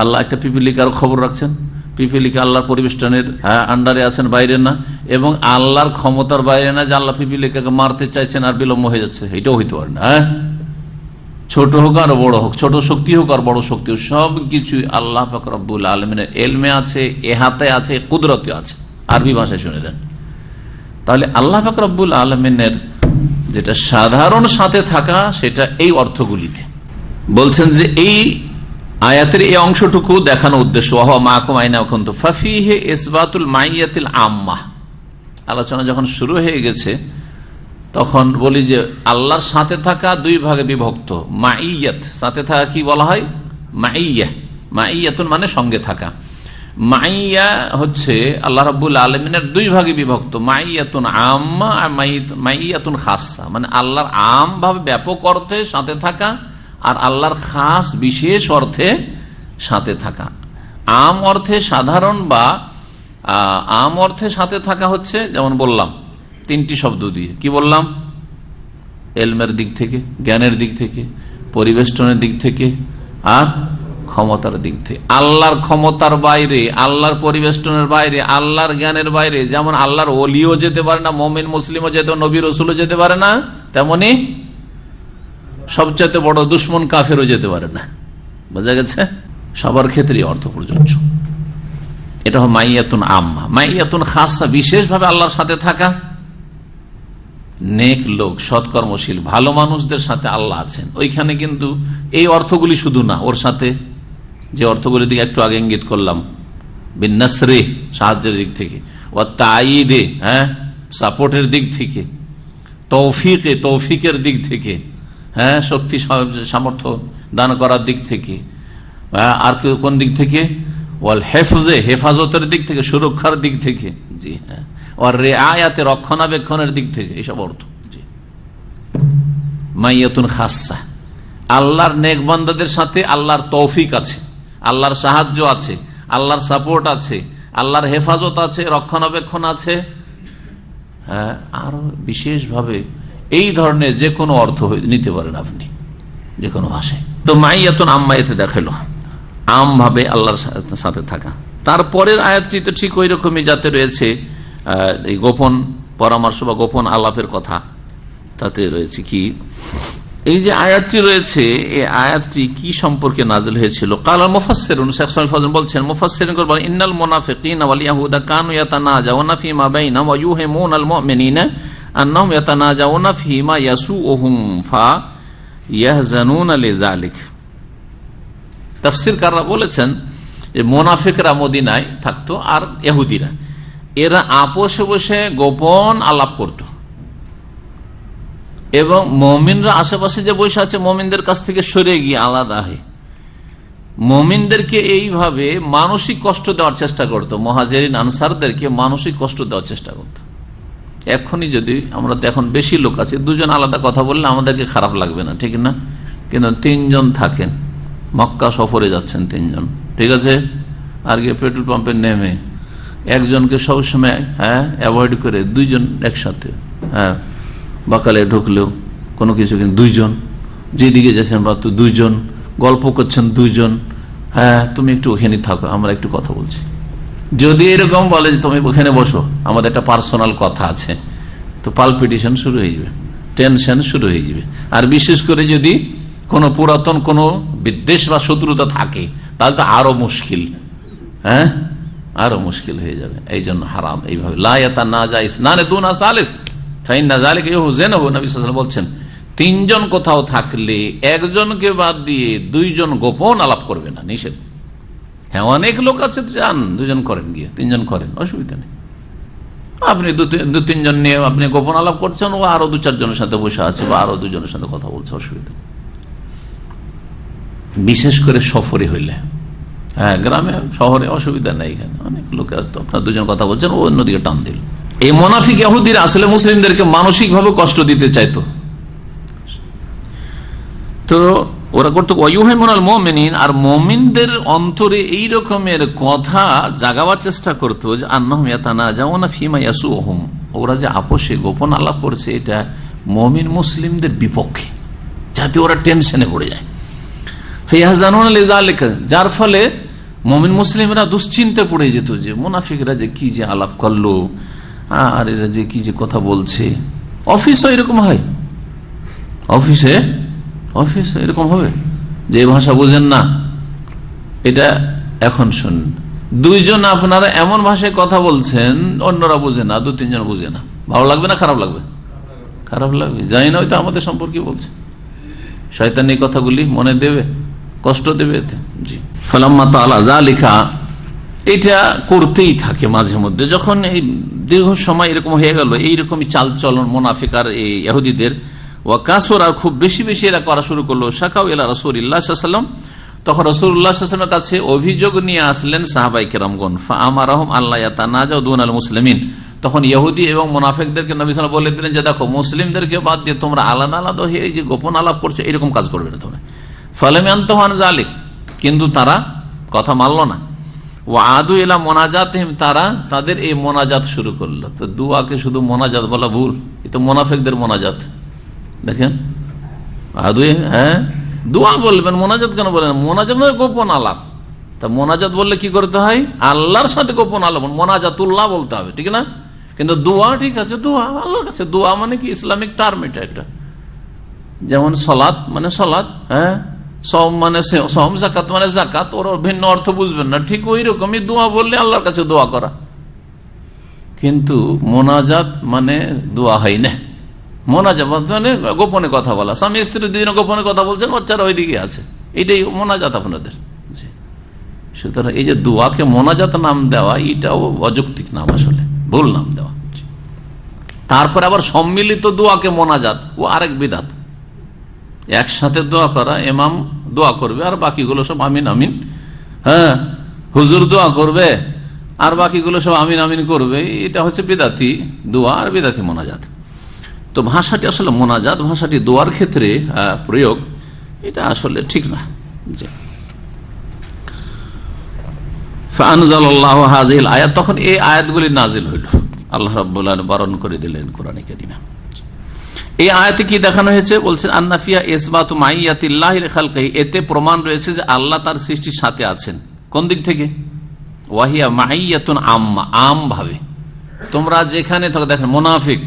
আল্লাহ একটা পিপিলিকার খবর রাখছেন, পিপিলিকা আল্লাহর পরিবেষ্টনের আন্ডারে আছেন, বাইরে না, এবং আল্লাহর ক্ষমতার বাইরে না যে আল্লাহ পিপিলিকাকে মারতে চাইছেন আর বিলম্ব হয়ে যাচ্ছে, এটাও হইতে পারে না। ছোট হোক আর বড় হোক, ছোট শক্তি হোক আর বড় শক্তি হোক, সবকিছু আল্লাহ পাক রব্বুল আলামিনের ইলমে আছে, এহাতে আছে, কুদরতে আছে। আরবি ভাষায় শুনে নেন। তাহলে আল্লাহ পাক রব্বুল আলামিনের যেটা সাধারণ সাথে থাকা, সেটা এই অর্থগুলিতে বলছেন যে এই আয়াতের এই অংশটুকু দেখানো উদ্দেশ্য, আলোচনা যখন শুরু হয়ে গেছে তখন বলি যে আল্লাহর সাথে থাকা দুই ভাগে বিভক্ত। মাইয়াত, সাথে থাকা কি বলা হয়? মাইয়া, মাইয়াতুন মানে সঙ্গে থাকা। মাইয়া হচ্ছে আল্লাহ রাব্বুল আলামিনের দুই ভাগে বিভক্ত, মাইয়াতুন আম্মা আর মাইয়াতুন খাসা, মানে আল্লাহর আম ভাবে ব্যাপক অর্থে সাথে থাকা আর আল্লাহর খাস বিশেষ অর্থে সাথে থাকা। আম অর্থে সাধারণ বা আম অর্থে সাথে থাকা হচ্ছে, যেমন বললাম তিনটি শব্দ দিয়ে, কি বললাম? এলমের দিক থেকে, জ্ঞানের দিক থেকে, পরিবেষ্টনের দিক থেকে আর ক্ষমতার দিক থেকে। আল্লাহর ক্ষমতার বাইরে, আল্লাহর পরিবেষ্টনের বাইরে, আল্লাহর জ্ঞানের বাইরে, যেমন আল্লাহর ওলিও যেতে পারে না, মুমিন মুসলিমও যেতে, নবী রাসূলও যেতে পারে না, তেমনি সবচেয়ে বড় দুশ্মন কাফেরও যেতে পারে না। বোঝা গেছে? সবার ক্ষেত্রে অর্থ প্রযোজ্য। এটা হল মাইয়াতুন আম্মা। মাইয়াতুন খাসা, বিশেষভাবে আল্লাহর সাথে থাকা, নেক লোক, সৎকর্মশীল, ভালো মানুষদের সাথে আল্লাহ আছেন। ওইখানে কিন্তু এই অর্থগুলি শুধু না, ওর সাথে যে অর্থগুলির দিকে একটু আগে ইঙ্গিত করলাম, বিন্নাসরে, সাহায্যের দিক থেকে, ও তাইদে, সাপোর্টের দিক থেকে, তৌফিকে, তৌফিকের দিক থেকে, শক্তি সামর্থ্য দান করার দিক থেকে, আর কোন দিক থেকে? ওয়াল হেফজে, হেফাজতের দিক থেকে, সুরক্ষার দিক থেকে, জি হ্যাঁ, আর রিআয়াতে, রক্ষণাবেক্ষণের দিক থেকে, এইসব অর্থ। জি, মাইয়াতুন খাসা, আল্লাহর নেক বান্দাদের সাথে আল্লাহর তৌফিক আছে, আল্লাহর সাহায্য আছে, আল্লাহর সাপোর্ট আছে, আল্লাহর হেফাজত আছে, রক্ষণাবেক্ষণ আছে, আরো বিশেষভাবে এই ধরনের যে কোনো অর্থ নিতে পারেন আপনি, যে কোনো ভাষায়। তো মাইয়াতুন আম্মাইতে দেখালো আম ভাবে আল্লাহর সাথে থাকা। তারপরের আয়াতটি তো ঠিক ওই রকমই, যাতে রয়েছে এই গোপন পরামর্শ বা গোপন আলাপের কথা। তাতে রয়েছে কি, এই যে আয়াতটি রয়েছে, এই আয়াতটি কি সম্পর্কে নাযিল হয়েছিল? কাল মুফাসসিরুন, শেখ সালেহ ফাউজান বলছেন, মুফাসসিরিন বলেন, ইন্নাল মুনাফিকিনা ওয়াল ইয়াহুদা কানু ইয়াতানাজাউনা ফীমা বাইনাহুম ওয়া ইউহিমুনাল মুমিনিনা আন্নাহুম ইয়াতানাজাউনা ফীমা ইয়াসুউহুম ফা ইয়াহজানুনা লিযালিক। তাফসীরকাররা বলেছেন যে মুনাফিকরা মদিনায় থাকতো আর ইহুদিরা, এরা আপোষে বসে গোপন আলাপ করত, এবং মুমিনরা আশেপাশে যে বসে আছে মুমিনদের কাছ থেকে সরে গিয়ে আলাদা হয়ে মুমিনদেরকে এইভাবে মানসিক কষ্ট দেওয়ার চেষ্টা করত, মুহাজিরিন আনসারদেরকে মানসিক কষ্ট দেওয়ার চেষ্টা করত। এখনই যদি আমরা তো এখন বেশি লোক আছে, দুজন আলাদা কথা বললে আমাদেরকে খারাপ লাগবে না, ঠিক না? কিন্তু তিনজন থাকেন, মক্কা সফরে যাচ্ছেন তিনজন, ঠিক আছে, আর গিয়ে পেট্রোল পাম্পে নেমে একজনকে সবসময় অ্যাভয়েড করে দুইজন একসাথে, বাকালে ঢুকলেও কোনো কিছু, কিন্তু দুইজন, যেদিকে যাচ্ছেন বা তো দুইজন, গল্প করছেন দুইজন, তুমি একটু ওখানে থাকো, আমরা একটু কথা বলছি। যদি এরকম বলে যে তুমি ওখানে বসো, আমাদের একটা পার্সোনাল কথা আছে, তো পালপিটেশন শুরু হয়ে যাবে, টেনশন শুরু হয়ে যাবে। আর বিশেষ করে যদি কোনো পুরাতন কোনো বিদ্বেষ বা শত্রুতা থাকে, তাহলে তো আরো মুশকিল, আরো মুশকিল হয়ে যাবে। এই জন্য হারাম এইভাবে, লা ইয়াতানাজা ইসনানে দুনা সালিস ফাইন্না যালিকা ইউহজিনুহু। নবী সাল্লাল্লাহু আলাইহি ওয়াসাল্লাম বলছেন, তিনজন কোথাও থাকলে একজনকে বাদ দিয়ে দুইজন গোপন আলাপ করবে না, নিষেধ। হ্যাঁ, অনেক লোক আছে, যান দুজন করেন, গিয়ে তিনজন করেন, অসুবিধা নেই। আপনি দু তিনজন নিয়ে আপনি গোপন আলাপ করছেন, ও আরো 2-4 জনের সাথে বসে আছে বা আরো 2 জনের সাথে কথা বলছে, অসুবিধা। বিশেষ করে সফরে হইলে, হ্যাঁ গ্রামে শহরে অসুবিধা নেই, এখানে অনেক লোকেরা তো আপনার 2 জন কথা বলছেন, ও অন্যদিকে টান দিল। এই মুনাফিক ইহুদিরা আসলে মুসলিমদেরকে মানসিক ভাবে কষ্ট দিতে চাইতো। তো ওরা করতো ওয়ায়ুহাইমুনাল মুমিনিন, আর মুমিনদের অন্তরে এই রকমের কথা জাগাবার চেষ্টা করতো যে আন্নাহুম ইয়াতানাজাউনা ফিমা ইয়াসুহুম, ওরা যে আপোষে গোপন আলাপ করছে এটা মুমিন মুসলিমদের বিপক্ষে, যাতে ওরা টেনশনে পড়ে যায়। ফায়াহজানুনা লিযালিকা, যার ফলে মুমিন মুসলিমরা দুশ্চিন্তায় পড়ে যেত যে মুনাফিকরা যে কি যে আলাপ করলো, আর এরা যে কি যে কথা বলছে। অফিসও এরকম হয়, অফিসে এরকম হবে যে ভাষা বুঝেন না, এটা এখন শুন 2 জন আপনারা এমন ভাষায় কথা বলছেন অন্যরা বুঝে না, 2-3 জন বুঝে না, ভালো লাগবে না খারাপ লাগবে? খারাপ লাগবে। জানি না হয়তো আমাদের সম্পর্কে বলছে, শয়তানি কথাগুলি মনে দেবে, কষ্ট দেবে এতে। জি, ফালাম্মা তাআলা যালিকা, এটা করতেই থাকে মাঝে মধ্যে। যখন এই দীর্ঘ সময় এরকম হয়ে গেল, এইরকমই চালচলন মুনাফিক আর এই ইহুদিদের, ওয়াকাসুর, আর খুব বেশি বেশি এরা করা শুরু করলো, শাকাউ ইলা রাসূলিল্লাহ সাল্লাল্লাহু আলাইহি ওয়াসাল্লাম, তখন রাসূলুল্লাহ সাল্লাল্লাহু আলাইহি ওয়াসাল্লামের কাছে অভিযোগ নিয়ে আসলেন সাহাবায়ে কেরামগণ। ফাআমারাহুম আল্লা ইয়াতানাজাউ দুনাল মুসলিমিন, তখন ইহুদি এবং মুনাফিকদেরকে নবী সাল্লাল্লাহু আলাইহি ওয়াসাল্লাম বলে দিলেন যে দেখো, মুসলিমদেরকে বাদ দিয়ে তোমরা আলাদা আলাদা হয়ে এই যে গোপন আলাপ করছো, এরকম কাজ করবে না তোমরা। ফালাম ইয়ানতাহু আন যালিক, কিন্তু তারা কথা মানল না। ওয়া আদু ইলা মুনাজাতিহিম, তারা তাদের এই মোনাজাত শুরু করলো। তো দুআকে শুধু মোনাজাত বলা ভুল, এটা মুনাফিকদের মোনাজাত। দেখেন আদু, হ্যাঁ দোয়া বলবেন, মোনাজাত কেন বলেন? মোনাজাত মানে গোপন আলাপ। তা মোনাজাত বললে কি করতে হয়? আল্লাহর সাথে গোপন আলাপ, মোনাজাতুল্লাহ বলতে হবে, ঠিক না? কিন্তু দোয়া ঠিক আছে, দোয়া আল্লাহর কাছে। দোয়া মানে কি ইসলামিক টার্ম এটা। যেমন সলাত মানে সলাত, হ্যাঁ, সম মানে সম, যাকাত মানে যাকাত, ওর ভিন্ন অর্থ বুঝবেন না, ঠিক ওই রকমই দোয়া বললে আল্লাহর কাছে দোয়া করা। কিন্তু মোনাজাত মানে দোয়া হয় না, মোনাজাত মানে গোপনে কথা বলা। স্বামী স্ত্রী 2 জনে গোপনে কথা বলছেন, বাচ্চারা ওইদিকে আছে, এইটাই মোনাজাত আপনাদের। সুতরাং এই যে দোয়াকে মোনাজাত নাম দেওয়া, এটাও অযৌক্তিক নাম, আসলে ভুল নাম দেওয়া। তারপরে আবার সম্মিলিত দোয়াকে মোনাজাত, ও আরেক বিদআত। একসাথে দোয়া করা, ইমাম দোয়া করবে আর বাকিগুলো সব আমিন আমিন, হ্যাঁ, হুজুর দোয়া করবে আর বাকিগুলো সব আমিন আমিন করবে, এটা হচ্ছে বিদআতি দোয়া আর বিদআতি মোনাজাত। তো ভাষাটি আসলে মোনাজাত ভাষাটি দোয়ার ক্ষেত্রে প্রয়োগ, এটা আসলে ঠিক না। ফাআনজালাল্লাহু হাযিহিল আয়াত, তখন এই আয়াতগুলি নাজিল হইল, আল্লাহ রাব্বুল আলামিন বারণ করে দিলেন কোরআনে কারীমে। এই আয়াতে কি দেখানো হয়েছে? বলছেন আন্নাফিয়া ইসবাতু মাইয়াতিল্লাহি লিখালকিহি, এতে প্রমাণ রয়েছে যে আল্লাহ তার সৃষ্টির সাথে আছেন। কোন দিক থেকে? ওয়াহিয়া মাইয়াতুন আম্মা, আম ভাবে। তোমরা যেখানে থাকো, দেখেন মুনাফিক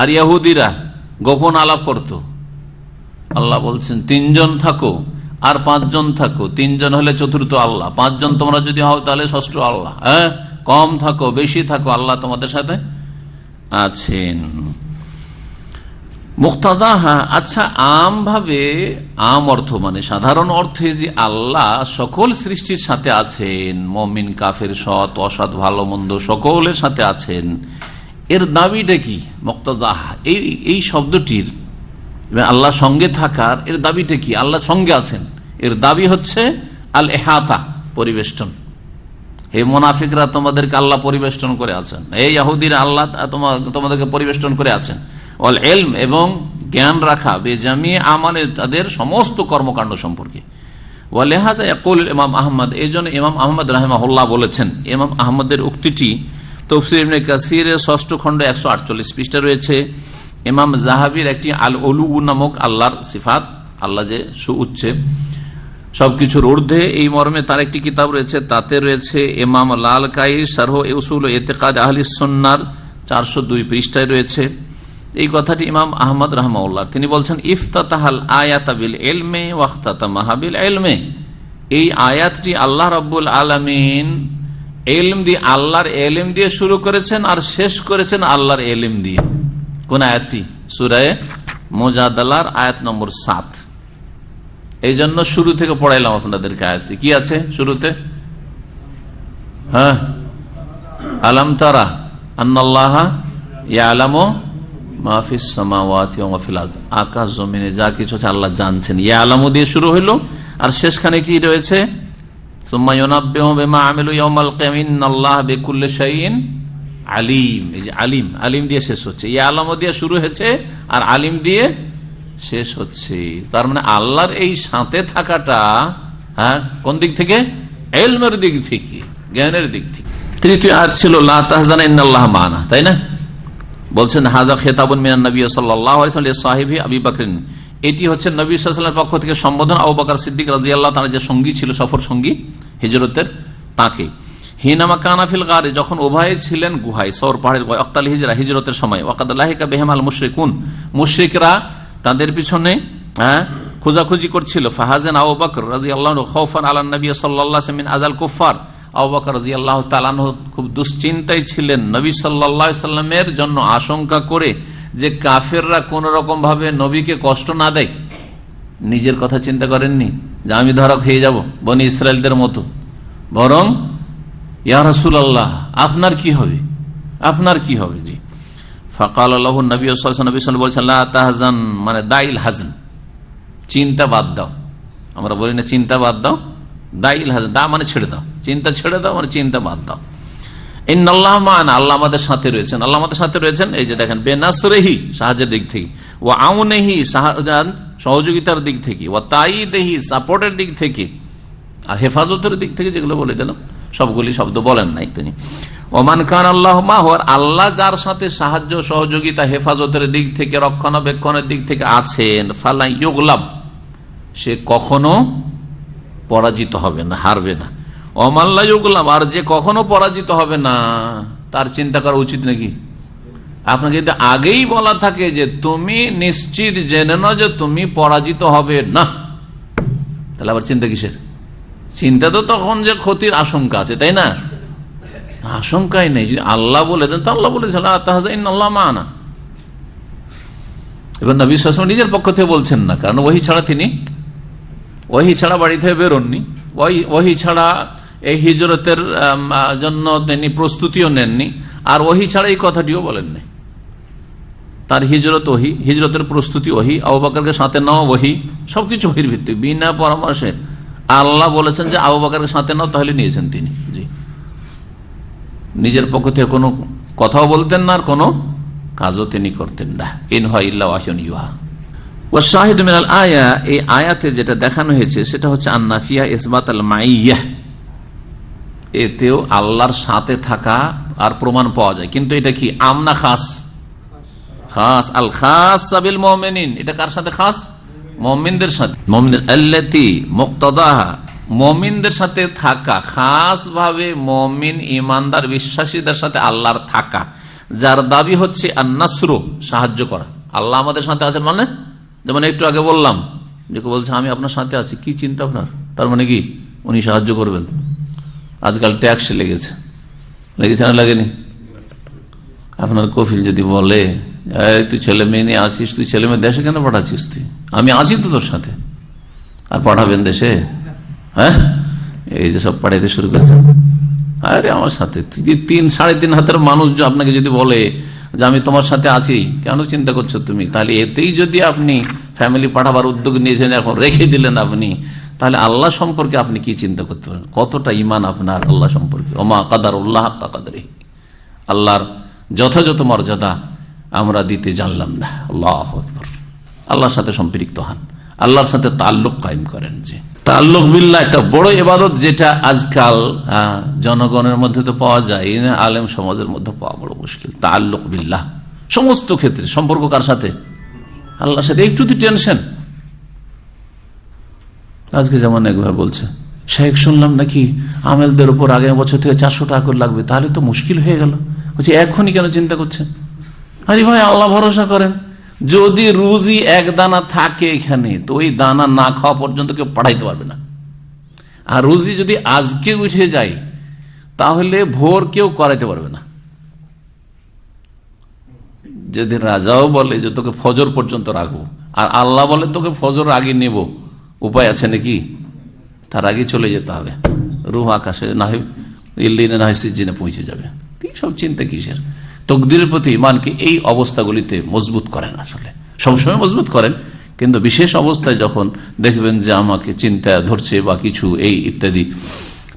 আর ইহুদিরা গোপন আলাপ করত, আল্লাহ বলছেন 3 জন থাকো আর 5 জন থাকো, 3 জন হলে চতুর্থ আল্লাহ, 5 জন তোমরা যদি হও তাহলে ষষ্ঠ আল্লাহ, হ্যাঁ, কম থাকো বেশি থাকো, আল্লাহ তোমাদের সাথে আছেন। মুক্তাদাহা, আচ্ছা, আম ভাবে, আম অর্থ মানে সাধারণ অর্থে যে আল্লাহ সকল সৃষ্টির সাথে আছেন, মুমিন কাফের সৎ অসৎ ভালো মন্দ সকলের সাথে আছেন, এর দাবিটা কি? মুক্তাদাহা, এই শব্দটির আল্লাহ সঙ্গে থাকার এর দাবিটা কি? আল্লাহ সঙ্গে আছেন, এর দাবি হচ্ছে আল ইহাতা, পরিবেষ্টন। হে মুনাফিকরা, তোমাদেরকে আল্লাহ পরিবেষ্টন করে আছেন। এই ইহুদিরা, আল্লাহ তোমাদেরকে পরিবেষ্টন করে আছেন। ওয়াল ইলম, এবং জ্ঞান রাখা, বেজামি আমালে, তাদের সমস্ত কর্মকাণ্ড সম্পর্কে। ওয়ালিহাযা ইয়াকুল ইমাম আহমদ, এইজন্য ইমাম আহমদ রাহিমাহুল্লাহ বলেছেন, ইমাম আহমদের উক্তিটি তাফসীর ইবনে কাসিরের 6ষ্ঠ খণ্ড 148 পৃষ্ঠা রয়েছে। ইমাম যাহাবীর একটি আল উলু নামক আল্লাহর সিফাত, আল্লাহ যে সুউচ্চে সবকিছুর ঊর্ধ্বে, এই মর্মে তার একটি কিতাব রয়েছে, তাতে রয়েছে ইমাম লালকাই শারহ উসুল ইতিকাদ আহলিস সুন্নাহর 402 পৃষ্ঠায় রয়েছে এই কথাটি ইমাম আহমদ রাহমাহুল্লাহ। তিনি বলছেন ইফতাতাহাল আয়াতা বিল ইলমি ওয়াখতাতামাহা বিল ইলমি, এই আয়াতটি আল্লাহ রাব্বুল আলামিন ইলম দিয়ে, আল্লাহর ইলম দিয়ে শুরু করেছেন আর শেষ করেছেন আল্লাহর ইলম দিয়ে। কোন আয়াতটি? সূরা মুজাদালার আয়াত নম্বর 7। এই জন্য শুরু থেকে পড়াইলাম আপনাদেরকে আয়াতটি। কি আছে শুরুতে? হ্যাঁ, আলাম তারা, আন্নাল্লাহা ইয়ালামু মা ফিস সামাওয়াতি ওয়া মা ফিল আরদ, আকাশ জমিনে যা কিছু আছে আল্লাহ জানছেন। ইয়ালামু দিয়ে শুরু হইল, আর শেষখানে কি রয়েছে? সুম্মা ইউনাব্বিহুম বিমা আমিলু ইয়াউমাল কিয়ামাহ ইন্নাল্লাহা বিকুল্লি শাইইন আলিম। এই যে আলিম, আলিম দিয়ে শেষ হচ্ছে, ইয়ালামু দিয়ে শুরু হয়েছে আর আলিম দিয়ে শেষ হচ্ছে। তার মানে আল্লাহর এই সাথে থাকাটা কোন দিক থেকে? ইলমের দিক থেকে, জ্ঞানের দিক থেকে। তৃতীয় আয়াত ছিল লা তাহজান ইন্নাল্লাহা মা'ানা, তাই না? বলছেন হাযা খিতাবুন মিনান নবী সাল্লাল্লাহু আলাইহি ওয়াসাল্লাম লিসাহিবি আবী বকর, এটি হচ্ছে নবী সাল্লাল্লাহু আলাইহি ওয়াসাল্লামের পক্ষ থেকে সম্বোধন আবু বকর সিদ্দিক রাদিয়াল্লাহু তাআলা যে সঙ্গী ছিল, সফর সঙ্গী হিজরতের, তাকে। হিনামা কানা ফিল গারে, যখন উভয়ে ছিলেন গুহায়, সওর পাহাড়ের গুহায়, ওয়াক্তাল হিজরা, হিজরতের সময়। ওয়াকাদ লাহিকা বিহিম আল মুশরিকুন, মুশরিকরা তাদের পিছনে খোঁজাখুঁজি করছিল। ফাহাজান আবু বকর রাদিয়াল্লাহু আনহু খাউফান আলা নবী সাল্লাল্লাহু আলাইহি ওয়াসাল্লাম মিন আযাল কুফার, আবু বকর রাদিয়াল্লাহু তাআলা আনহু খুব দুশ্চিন্তায় ছিলেন নবী সাল্লাল্লাহু আলাইহি ওয়াসাল্লামের জন্য, আশঙ্কা করে যে কাফেররা কোন রকম ভাবে নবীকে কষ্ট না দেয়। নিজের কথা চিন্তা করেননি যে আমি ধরা খেয়ে যাব বনি ইসরায়েলদের মতো, বরং ইয়া রাসূলুল্লাহ আপনার কি হবে, আপনার কি হবে? জি। ফাকাল লাহু নবী সাল্লাল্লাহু আলাইহি ওয়াসাল্লাম বলেছেন লা তাহজান, মানে দাইল হাজন, চিন্তা বাদ দাও। আমরা বলি না চিন্তা বাদ দাও, দাইল হাজন, দা মানে ছেড়ে দাও, চিন্তা ছেড়ে দাও, মানে চিন্তা বাদ দাও। ইন্নাল্লাহা মা'ানা, আল্লাহ আমাদের সাথে রয়েছেন, আল্লাহ আমাদের সাথে রয়েছেন। এই যে দেখেন, বেনাসরিহি, সাহায্যের দিক থেকে, ওয়া আউনিহি, সহযোগিতার দিক থেকে, ওয়া তাইদিহি, সাপোর্টের দিক থেকে, আর হেফাজতের দিক থেকে, যেগুলো বলে দিলাম সবগুলি শব্দ বলেন নাই তিনি। ওমান কান আল্লাহু মা'হু, আল্লাহ যার সাথে সাহায্য সহযোগিতা হেফাজতের দিক থেকে, রক্ষণাবেক্ষণের দিক থেকে আছেন, ফালা ইউগলাব, সে কখনো পরাজিত হবে না, হারবে না। ওমান লা ইউগলাব, আর যে কখনো পরাজিত হবে না, তার চিন্তা করা উচিত নাকি? আপনাকে যদি আগেই বলা থাকে যে তুমি নিশ্চিত জেনে নাও যে তুমি পরাজিত হবে না, তাহলে আবার চিন্তা কিসের? চিন্তা তো তখন যে ক্ষতির আশঙ্কা আছে, তাই না? আশঙ্কাই নেই, যদি আল্লাহ বলে দেন তো আল্লাহ বলেছেন লা তাহজান ইন্নাল্লাহা মা'ানা। এবার নবী সাল্লাল্লাহু আলাইহি ওয়াসাল্লাম নিজের পক্ষ থেকে বলছেন না, কারণ ওহী ছাড়া তিনি, ওহী ছাড়া বাড়ি থেকে বেরোননি, ওহী ছাড়া এই হিজরতের জন্য তিনি প্রস্তুতিও নেননি, আর ওহী ছাড়া এই কথাটিও বলেননি। তার হিজরত ওহী, হিজরতের প্রস্তুতি ওহী, আবু বকরকে সাথে নাও ওহী, সবকিছু ওহীর ভিত্তি, বিনা পরামর্শে আল্লাহ বলেছেন যে আবু বকরকে সাথে নাও, তাহলে নিয়েছেন তিনি। জি, নিজের পক্ষ থেকে কোনো কথাও বলতেন না, আর কোনো কাজও তিনি করতেন না। ইন হুয়া ইল্লা ওয়াহয়ুন ইউহা। ওয়া শাহিদু মিনাল আয়া, এই আয়াতে যেটা দেখানো হয়েছে সেটা হচ্ছে আন্নাফিয়া ইসবাতাল মাইয়াহ, এতেও আল্লাহর সাথে থাকা আর প্রমাণ পাওয়া যায়। কিন্তু এটা কি আম না খাস? খাস। আল খাস বিল মুমিনিন, এটা কার সাথে খাস? মুমিনদের সাথে। মুমিন আল্লাতি মুক্তাদাহা, মুমিনদের সাথে থাকা, খাস ভাবে মুমিন ঈমানদার বিশ্বাসীদের সাথে আল্লাহর থাকা, যার দাবি হচ্ছে আন-নাসরু, সাহায্য করা। আল্লাহ আমাদের সাথে আছেন মানে, যেমন একটু আগে বললাম যে বলছে আমি আপনার সাথে আছি, কি চিন্তা আপনার? তার মানে কি উনি সাহায্য করবেন। আজকাল ট্যাক্স লেগেছে না লাগেনি? আপনার কফিল যদি বলে তুই ছেলে মেয়ে নিয়ে আসিস, তুই ছেলে মেয়ে দেশে কেন পাঠাচ্ছিস? তুই, আমি আছি তো তোর সাথে, আর পাঠাবেন দেশে? হ্যাঁ, এই যে সব পাঠাইতে শুরু করেছে, আরে আমার সাথে 3-3.5 হাতের মানুষ আপনাকে যদি বলে যে আমি তোমার সাথে আছি, কেন চিন্তা করছো তুমি? তাহলে এতেই যদি আপনি ফ্যামিলি পাঠাবার উদ্যোগ নিয়েছেন, এখন রেখে দিলেন আপনি, তাহলে আল্লাহ সম্পর্কে আপনি কি চিন্তা করতে পারেন? কতটা ঈমান আপনার আল্লাহ সম্পর্কে। ওমা কাদারুল্লাহ হাক্কা কাদরিহি, আল্লাহর যথাযথ মর্যাদা আমরা দিতে জানলাম না। আল্লাহু আকবার। আল্লাহর সাথে সম্পৃক্ত হন, আল্লাহর সাথে তাল্লুক কায়েম করেন। যে তাল্লুক বিল্লাহ একটা বড় ইবাদত, যেটা আজকাল জনগণের মধ্যে তো পাওয়া যায় না, আলেম সমাজের মধ্যে পাওয়া বড় মুশকিল। তাল্লুক বিল্লাহ সমস্ত ক্ষেত্রে সম্পর্ক কার সাথে? আল্লাহর সাথে। একটু তো টেনশন, আজকে যেমন একবার বলছে শেখ শুনলাম নাকি আমেলদের উপর আগামী বছর থেকে 400 টাকা করে লাগবে, তাহলে তো মুশকিল হয়ে গেল। বলছে এখনই কেন চিন্তা করছেন? আরে ভাই আল্লাহ ভরসা করেন, যদি রুজি এক দানা থাকে এখানে, তো ওই দানা না খাওয়া পর্যন্ত কেউ পাঠাইতে পারবে না। আর রুজি যদি আজকে উঠে যায়, তাহলে ভোর কেউ করাইতে পারবে না। যদি রাজাও বলে যে তোকে ফজর পর্যন্ত রাখবো, আর আল্লাহ বলে তোকে ফজর আগে নেব, উপায় আছে নাকি? তার আগে চলে যেতে হবে, রুহ আকাশে না হয় ইল্লিনে না হয় সিজ্জিনে পৌঁছে যাবে। সব চিন্তা কিসের? তকদিরের প্রতি ইমানকে এই অবস্থাগুলিতে মজবুত করেন। আসলে সবসময় মজবুত করেন, কিন্তু বিশেষ অবস্থায় যখন দেখবেন যে আমাকে চিন্তা ধরছে বা কিছু এই ইত্যাদি,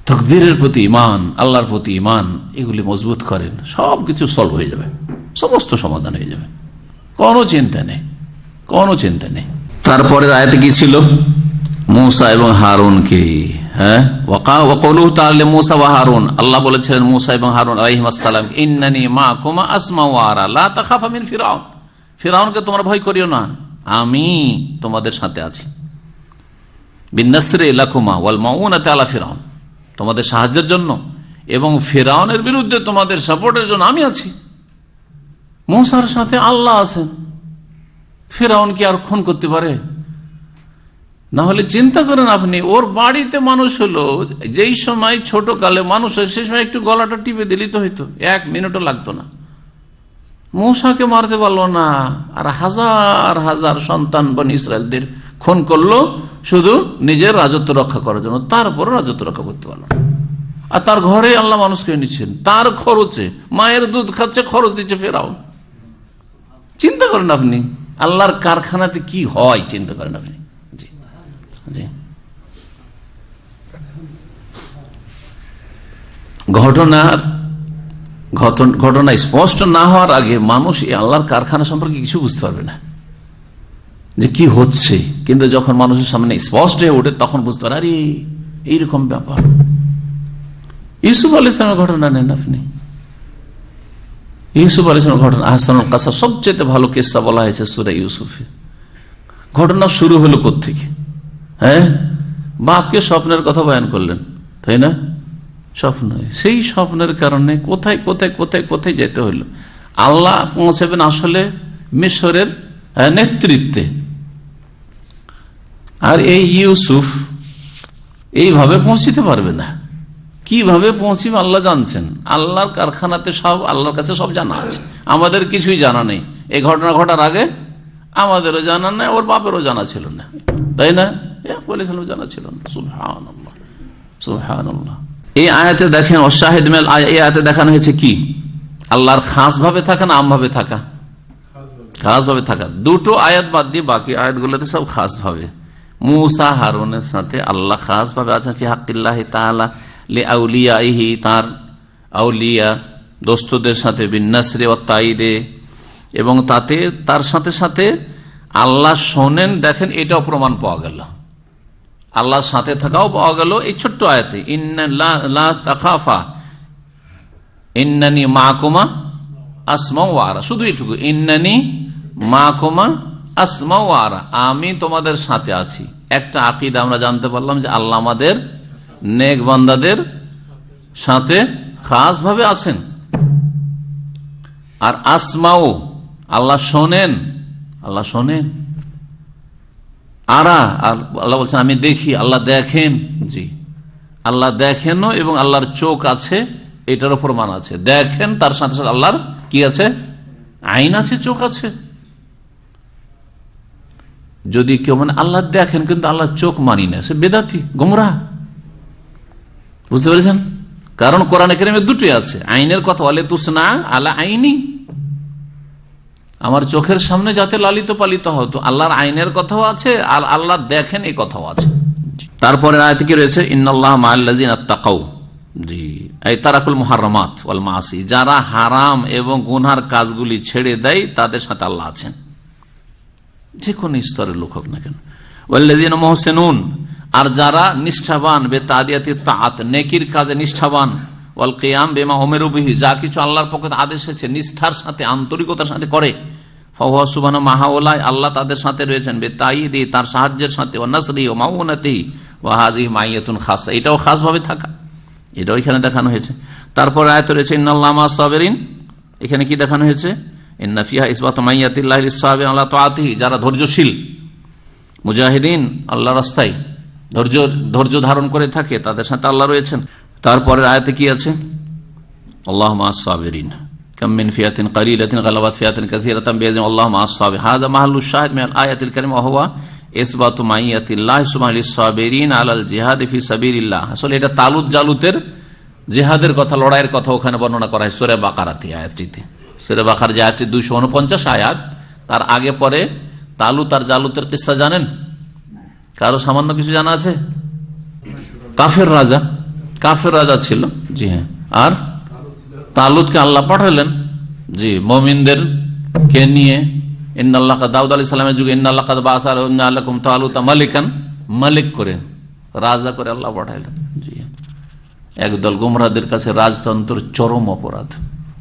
তকদিরের প্রতি ইমান, আল্লাহর প্রতি ইমান, এগুলি মজবুত করেন, সবকিছু সলভ হয়ে যাবে, সমস্ত সমাধান হয়ে যাবে, কোনো চিন্তা নেই, কোনো চিন্তা নেই। তারপরে আয়াতে কি ছিল? মূসা এবং হারুনকে, হ্যাঁ, ওয়াকালুহু তাআলা মূসা ওয়া হারুন, আল্লাহ বলেছিলেন মূসা এবং হারুন আলাইহিস সালাম, ইন্নানি মাকুমা আসমা ওয়া আরা লা তাখাফা মিন ফিরআউন, ফিরআউনকে তোমরা ভয় করিও না, আমি তোমাদের সাথে আছি। বিন্নাসরি লাকুমা ওয়াল মাউনাতি আলা ফিরআউন, তোমাদের সাহায্যের জন্য এবং ফিরআউনের বিরুদ্ধে তোমাদের সাপোর্টের জন্য আমি আছি। মূসার সাথে আল্লাহ আছেন, ফিরআউন কি আর খুন করতে পারে? না হলে চিন্তা করেন আপনি, ওর বাড়িতে মানুষ হলো, যেই সময় ছোট কালে মানুষ হয় সেই সময় একটু গলাটা টিপে দিলি তো হইতো, 1 মিনিটও লাগতো না। মূসাকে মারতে পারলো না, আর হাজার হাজার সন্তান বনি ইসরায়েলদের খুন করলো শুধু নিজের রাজত্ব রক্ষা করার জন্য, তারপর রাজত্ব রক্ষা করতে পারলো না। আর তার ঘরে আল্লাহ মানুষকে নিচ্ছেন, তার খরচে, মায়ের দুধ খাচ্ছে, খরচ দিচ্ছে ফেরাউন। চিন্তা করেন আপনি আল্লাহর কারখানাতে কি হয়, চিন্তা করেন আপনি। জি জি, ঘটনা স্পষ্ট না হওয়ার আগে মানুষ এই আল্লাহর কারখানা সম্পর্কে কিছু বুঝতে পারবে না যে কি হচ্ছে, কিন্তু যখন মানুষের সামনে স্পষ্ট হয়ে ওঠে তখন বুঝতে পারে, আরে এইরকম ব্যাপার। ইউসুফ আলাইহিস সালামের ঘটনা নেন আপনি, ইউসুফ আলাইহিস সালামের ঘটনা আহসানুল কাসাস, সবচেয়ে ভালো কিসসা বলা হয়েছে সূরা ইউসুফে। ঘটনা শুরু হলো কোত্থেকে? হ্যাঁ, বাপকে স্বপ্নের কথা বয়ান করলেন, তাই না? স্বপ্ন, সেই স্বপ্নের কারণে কোথায় কোথায় কোথায় কোথায় যেতে হলো। আল্লাহ পৌঁছাবেন আসলে মিশরের নেতৃত্বে, আর এই ইউসুফ এইভাবে পৌঁছিতে পারবে না। কিভাবে পৌঁছিবে আল্লাহ জানছেন। আল্লাহর কারখানাতে সব, আল্লাহর কাছে সব জানা আছে, আমাদের কিছুই জানা নেই। এই ঘটনা ঘটার আগে আমাদেরও জানা নেই, ওর বাপেরও জানা ছিল না, তাই না? বলেছিলাম জানা ছিল না। সুবহানাল্লাহ, সুবহানাল্লাহ। এই আয়াতে দেখেন, অশাহিদ মেল, এই আয়াতে দেখানো হয়েছে কি? আল্লাহর খাস ভাবে থাকা না আম ভাবে থাকা? খাস ভাবে থাকা। দুটো আয়াত বাদ দিয়ে বাকি আয়াতগুলোতে সব খাস ভাবে। মূসা হারুনের সাথে আল্লাহ খাস ভাবে আছেন ফি হাক্কিল্লাহি তাআলা লি আউলিয়াইহি, তার আউলিয়া দোস্তদের সাথে, বিন্নাসরি ওয়াত তাইদে, এবং তাতে তার সাথে সাথে আল্লাহ শোনেন, দেখেন, এটাও প্রমাণ পাওয়া গেল, আল্লাহর সাথে থাকাও পাওয়া গেল এই ছোট্ট আয়াতে। ইন্না লা তাখাফা ইন্নানি মাকুমা আসমাউ ওয়া আরা, শুধু এটুকু, ইন্নানি মাকুমা আসমাউ ওয়া আরা, আমি তোমাদের সাথে আছি। একটা আকীদা আমরা জানতে পারলাম যে আল্লাহ আমাদের নেক বান্দাদের সাথে খাস ভাবে আছেন। আর আসমাউ, আল্লাহ শোনেন, আল্লাহ শোনেন। আরা, আল্লাহ বলছেন আমি দেখি, আল্লাহ দেখেন। জি, আল্লাহ দেখেনও, এবং আল্লাহর চোখ আছে, এটারও প্রমাণ আছে। দেখেন, তার সাথে সাথে আল্লাহর কি আছে? আইন আছে, চোখ আছে। যদি কেউ মানে আল্লাহ দেখেন কিন্তু আল্লাহর চোখ মানি না, সে বেদাতি, গোমরাহ। বুঝতে পেরেছেন? কারণ কোরআনে কারিমে দুটোই আছে, আইনের কথা, ওয়ালে তুসনা আলা আইনি, আমার চোখের সামনে যাতে লালিত পালিত হতো, আল্লাহর আইনের কথাও আছে, আর আল্লাহ দেখেন এই কথাও আছে। তারপরে আয়াতে কি রয়েছে? ইন্নাল্লাহা মাআল্লাযিনা তাকাউ, জি, এই তারাকুল মুহাররামাত ওয়াল মাসি, যারা হারাম এবং গুনহার কাজগুলি ছেড়ে দেয় তাদের সাথে আল্লাহ আছেন, যে কোন স্তরের লোক হোক না কেন। ওয়াল্লাযিনা মুহসিনুন, আর যারা নিষ্ঠাবান, বেতাদিয়াতি তাআত, নেকির কাজে নিষ্ঠাবান, ওয়াল কিয়াম বিমা উমিরু বিহি, যা কিছু আল্লাহর পক্ষ থেকে আদেশ এসেছে নিষ্ঠার সাথে, আন্তরিকতার সাথে করে, ফাহুয়া সুবহানাহু মাআউলাই, আল্লাহ তাদের সাথে রয়েছেন, বেতাইদি, তার সাহায্যের সাথে, ওয়া নাসরি ওয়া মাউনাতিহি ওয়া হাযিহি মাইয়াতুন খাসা, এটাও খাস ভাবে থাকা, এটাও এখানে দেখানো হয়েছে। তারপর আয়াত রয়েছে ইন্নাল্লাহা মা'আস সাবিরিন, এখানে কি দেখানো হয়েছে? ইন্না ফিহা ইসবাতু মাইয়াতিল্লাহি লিস-সাবিরিন আলা তাআতিহি, যারা ধৈর্যশীল মুজাহিদিন, আল্লাহর রাস্তায় ধৈর্য ধারণ করে থাকে, তাদের সাথে আল্লাহ রয়েছেন। তারপরে আয়াতে কি আছে? আল্লাহু মা'আস সাবিরিন, কাম মিন ফিয়াতিন কালিলাতিন গালাবাত ফিয়াতিন কাসীরাতান বিইذن আল্লাহু মা'আস সাবিরিন। হাযা মাহলুশ শাহিদ মিনাল আয়াতিল কারিমা ওয়া হুয়া ইসবাতু মাইয়াতিল্লাহি সুবহানাহু লিস-সাবিরিন আলাল জিহাদি ফি সাবিলিল্লাহ। আসলে এটা তালুত জালুতের জিহাদের কথা, লড়াইয়ের কথা ওখানে বর্ণনা করা হয় সূরা বাকারাতে, আয়াতটিতে। সূরা বাকারার যে আয়াতটি 249 আয়াত, তার আগে পরে তালুত আর জালুতের কিসসা জানেন? কারো সামান্য কিছু জানা আছে? কাফের রাজা ছিল, জি হ্যাঁ। আর তালুতকে আল্লাহ পাঠালেন, জি, মুমিনদের কে নিয়ে। ইন্নাল্লাহ দাউদ আলাইহিস সালামের যুগে ইন্নাল্লাহ বাআসা লাকুম তালুতা মালিকান, মালিক করে, রাজা করে আল্লাহ পাঠালেন। জি, একদল গোমরাহদের কাছে রাজতন্ত্র চরম অপরাধ।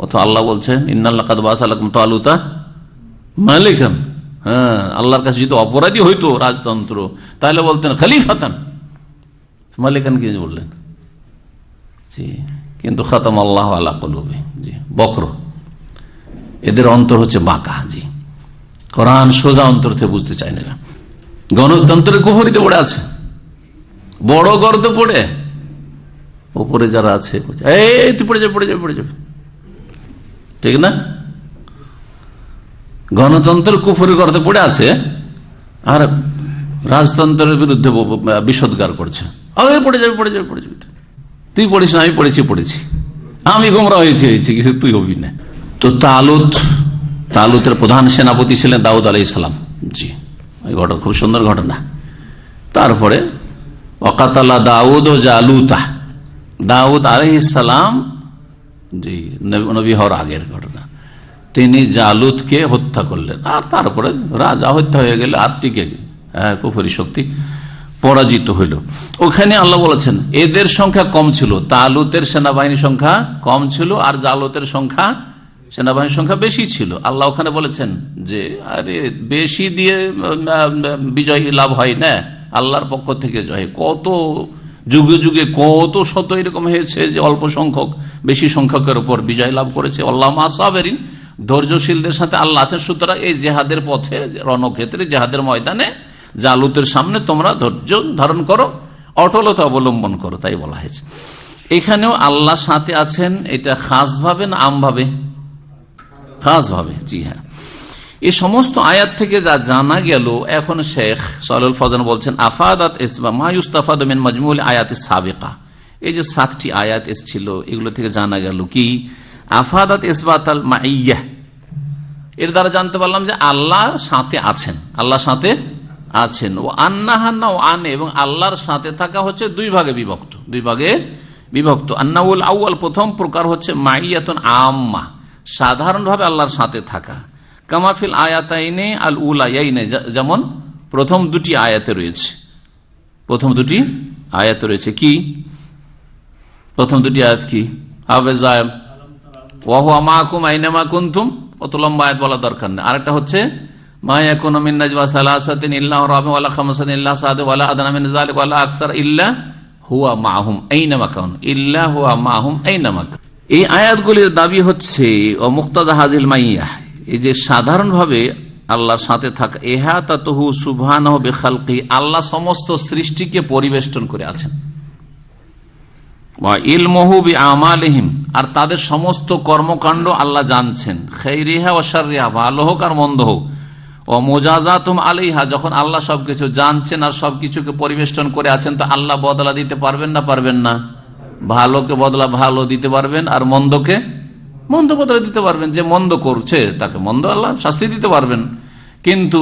অথবা আল্লাহ বলছেন ইন্নাল্লাহ বাআসা লাকুম তালুতা মালিকান। হ্যাঁ, আল্লাহর কাছে যদি অপরাধী হইতো রাজতন্ত্র, তাহলে বলতেন খলিফাতান, মালিকান কি বললেন? জি, কিন্তু খতম আল্লাহ আলা কুলুবি, জি, বক্র, এদের অন্তর হচ্ছে বাঁকা। জি, কোরআন সোজা অন্তর থেকে বুঝতে চায় না। গণতন্ত্রের কুফরিতে পড়ে আছে, বড় গর্তে পড়ে, উপরে যারা আছে এই তুই পড়ে যাবে, ঠিক না? গণতন্ত্রের কুফরি গর্তে পড়ে আছে আর রাজতন্ত্রের বিরুদ্ধে বিষোদ্গার করছে, পড়ে যাবে। তুই পড়িস না, আমি পড়েছি, আমি গোমরাহ হয়েছি, কিছু তুই হবি না। তো তালুতের প্রধান সেনাপতি ছিলেন দাউদ আলাইহিস সালাম। জি, এই ঘটনা খুব সুন্দর ঘটনা। তারপরে ওয়াকাতালা দাউদ ও জালুতা, দাউদ আলাইহিস সালাম, জি, নবী হওয়ার আগের ঘটনা, তিনি জালুতকে হত্যা করলেন। আর তারপরে রাজা হত্যা হয়ে গেলে আর টিকে কুফরি শক্তি পরাজিত হইল। ওখানে আল্লাহ বলেছেন এদের সংখ্যা কম ছিল, তালুতের সেনাবাহিনীর সংখ্যা কম ছিল আর জালুতের সেনাবাহিনীর সংখ্যা বেশি ছিল। আল্লাহ ওখানে বলেছেন যে আরে বেশি দিয়ে বিজয় লাভ হয় না, আল্লাহর পক্ষ থেকে জয়। কত যুগে যুগে কত শত এরকম হয়েছে যে অল্প সংখ্যক বেশি সংখ্যকের উপর বিজয় লাভ করেছে। আল্লাহ মা সাবিরিন, ধৈর্যশীলদের সাথে আল্লাহ আছেন। সুতরাং এই জেহাদের পথে, রণক্ষেত্রে, জেহাদের ময়দানে জালুতের সামনে তোমরা ধৈর্য ধারণ করো, অটলতা অবলম্বন করো, তাই বলা হয়েছে। এখানেও আল্লাহ সাথে আছেন, এটা খাস ভাবে না আম ভাবে? খাস ভাবে, জি হ্যাঁ। এই সমস্ত আয়াত থেকে যা জানা গেল, এখন শেখ সালেহুল ফওজান বলছেন আফাদাত ইসবা মা ইউস্তাফাদু মিন মাজমুল আয়াতিস সাবিকা। এই যে 7টি আয়াত এসেছিল, এগুলো থেকে জানা গেল কি? আফাদাত ইসবাতাল মাইয়্যাহ, এর দ্বারা জানতে পারলাম যে আল্লাহ সাথে আছেন, আল্লাহ সাথে আছেন। ও আন্নাহান্না ও আনে, এবং আল্লাহর সাথে থাকা হচ্ছে দুই ভাগে বিভক্ত। আন্নাউল আউয়াল, প্রথম প্রকার হচ্ছে মাইয়াতুন আম্মা, সাধারণভাবে আল্লাহর সাথে থাকা। কামাফিল আয়াতাইনে আল উলায়াইনে, যেমন প্রথম দুটি আয়াতে রয়েছে। কি প্রথম দুটি আয়াত? কি হাফেজায় ওয়াহুয়া মাকুম আইনামা কুনতুম, অত লম্বা আয়াত বলা দরকার নেই। আরেকটা হচ্ছে মা ইয়াকুনু মিন নাজওয়া সালাসাতিন ইল্লা রাবি'ুহুম ওয়ালা খামসাতিন ইল্লা সাদিকুহুম ওয়ালা আদনা মিন যালিকা ওয়ালা আকসার ইল্লা হুয়া মা'হুম আইনামা কাউন, ইল্লা হুয়া মা'হুম আইনামা কাউন। এই আয়াতগুলির দাবি হচ্ছে ও মুক্তাদা হাজিল মাইয়াহ, এই যে সাধারণভাবে আল্লাহর সাথে থাকা, ইহাতাতুহু সুবহানাহু বিখালকি, আল্লাহ সমস্ত সৃষ্টিকে পরিবেষ্টন করে আছেন। ওয়া ইলমুহু বিআমালিহিম, আর তাদের সমস্ত কর্মকাণ্ড আল্লাহ জানছেন। খাইরিহা ওয়া শাররিহা, ভালো হোক আর মন্দ হোক। ও মুজাযাতুম আলাইহা, যখন আল্লাহ সবকিছু জানছেন আর সবকিছুকে পরিবেষ্টন করে আছেন, তো আল্লাহ বদলা দিতে পারবেন না? পারবেন না? ভালোকে বদলা ভালো দিতে পারবেন, আর মন্দকে মন্দ বদলা দিতে পারবেন। যে মন্দ করছে তাকে মন্দ আল্লাহ শাস্তি দিতে পারবেন। কিন্তু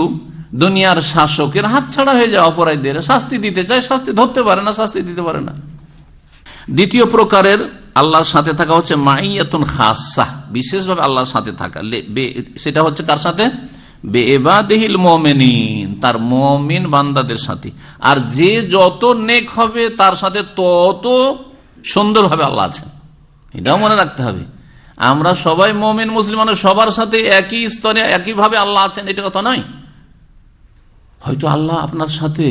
দুনিয়ার শাসকের হাত ছাড়া হয়ে যায়, অপরাধীদের শাস্তি দিতে চায়, শাস্তি ধরতে পারে না, শাস্তি দিতে পারে না। দ্বিতীয় প্রকারের আল্লাহর সাথে থাকা হচ্ছে মাইয়াতুন খাসা, বিশেষভাবে আল্লাহর সাথে থাকা। সেটা হচ্ছে কার সাথে? বেইবাদিহিল মুমিনিন, তার মুমিন বান্দাদের সাথে। আর যে যত নেক হবে তার সাথে তত সুন্দরভাবে আল্লাহ আছেন, এটাও মনে রাখতে হবে। আমরা সবাই মুমিন মুসলমানের সবার সাথে একই স্তরে একইভাবে আল্লাহ আছেন, এটা কথা নয়। হয়তো আল্লাহ আপনার সাথে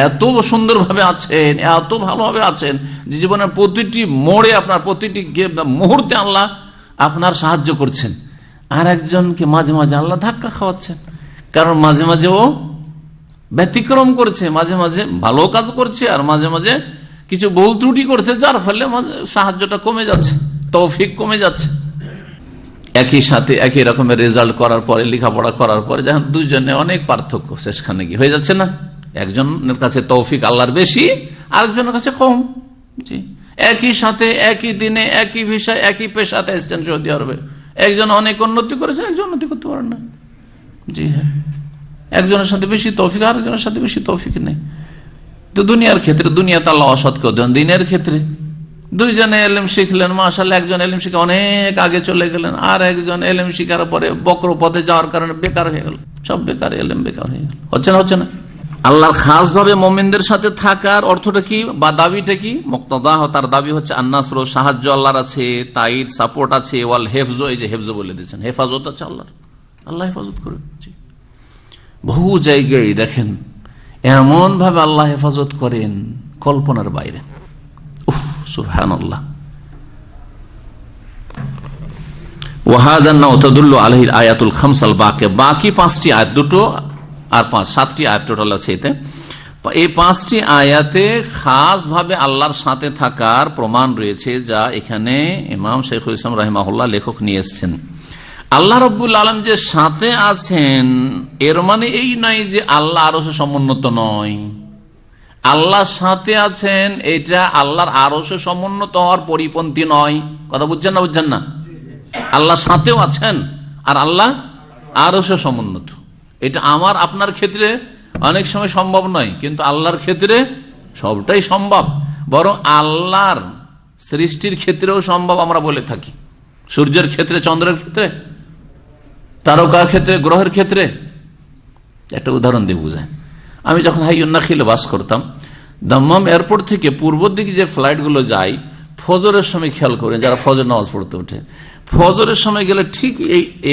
এত সুন্দরভাবে আছেন, এত ভালোভাবে আছেন যে জীবনের প্রতিটি মোড়ে, আপনার প্রতিটি মুহূর্তে আল্লাহ আপনার সাহায্য করছেন। আর একজনকে মাঝে মাঝে আল্লাহ ধাক্কা খাওয়াচ্ছেন, কারণ মাঝে মাঝে ও ব্যতিক্রম করছে, মাঝে মাঝে ভালো কাজ করছে, আর মাঝে মাঝে কিছু ভুল ত্রুটি করছে, যার ফলে সাহায্যটা কমে যাচ্ছে, তৌফিক কমে যাচ্ছে। একই সাথে একই রকমের রেজাল্ট করার পরে, লেখাপড়া করার পরে যখন দুজনে অনেক পার্থক্য, শেষখানে কি হয়ে যাচ্ছে না? একজনের কাছে তৌফিক আল্লাহর বেশি, আরেকজনের কাছে কম। জি, একই সাথে একই দিনে একই ভিসায় একই পেশাতে এসছেন সৌদি আরবে। একজন অনেক উন্নতি করেছেন, একজন উন্নতি করতে পারেন না। জি হ্যাঁ, একজনের সাথে বেশি তৌফিক, আরেকজনের সাথে বেশি তৌফিক নেই। তো দুনিয়ার ক্ষেত্রে দুনিয়াতে আল্লাহ অসৎ করে দেন, দিনের ক্ষেত্রে দুইজনে এলেম শিখলেন, মাশাআল্লাহ, একজন এলেম শিখে অনেক আগে চলে গেলেন, আর একজন এলেম শিখার পরে বক্র পথে যাওয়ার কারণে বেকার হয়ে গেল, সব বেকার, এলেম বেকার হয়ে গেল। হচ্ছে না। আল্লাহর খাস ভাবে মুমিনদের সাথে থাকার অর্থটা কি বা দাবিটা কি? মুক্তাদা, তার দাবি হচ্ছে আন্নাসর, সাহায্য আল্লাহর আছে, তাইদ, সাপোর্ট আছে, ওয়াল হেফজ, এই যে হেফজ বলে দিয়েছেন, হেফাজত আছে আল্লাহর, আল্লাহ হেফাজত করবে। বহু জায়গায় দেখেন এমন ভাবে আল্লাহ হেফাজত করেন কল্পনার বাইরে। সুবহানাল্লাহ। আয়াতুল খামসাল বাকি 5টি আয়াত, 2 আর 5, 7টি আয়াত টোটাল আছে এতে। এই 5টি আয়াতে খাস ভাবে আল্লাহর সাথে থাকার প্রমাণ রয়েছে, যা এখানে ইমাম শাইখুল ইসলাম রাহিমাহুল্লাহ লেখক নিয়ে এসেছেন। আল্লাহ রাব্বুল আলামিন যে সাথে আছেন এর মানে এই নয় যে আল্লাহ আরশে সমুন্নত নয়। আল্লাহ সাথে আছেন এটা আল্লাহর আরশে সমুন্নত হওয়ার পরিপন্থী নয়। কথা বুঝছেন না? আল্লাহ সাথেও আছেন আর আল্লাহ আরশে সমুন্নত, এটা আমার আপনার ক্ষেত্রে অনেক সময় সম্ভব নয়, কিন্তু আল্লাহর ক্ষেত্রে সবটাই সম্ভব। বরং আল্লাহর সৃষ্টির ক্ষেত্রেও সম্ভব আমরা বলে থাকি। সূর্যের ক্ষেত্রে, চন্দ্রের ক্ষেত্রে, তারকার ক্ষেত্রে, গ্রহের ক্ষেত্রে। একটা উদাহরণ দিয়ে বুঝায়। আমি যখন হাইয়ুন নাখিলে বাস করতাম, দাম্মাম এয়ারপোর্ট থেকে পূর্ব দিকে যে ফ্লাইটগুলো যায়, ফজরের সময় খেয়াল করে, যারা ফজর নামাজ পড়তে ওঠে, ফজরের সময় গেলে ঠিক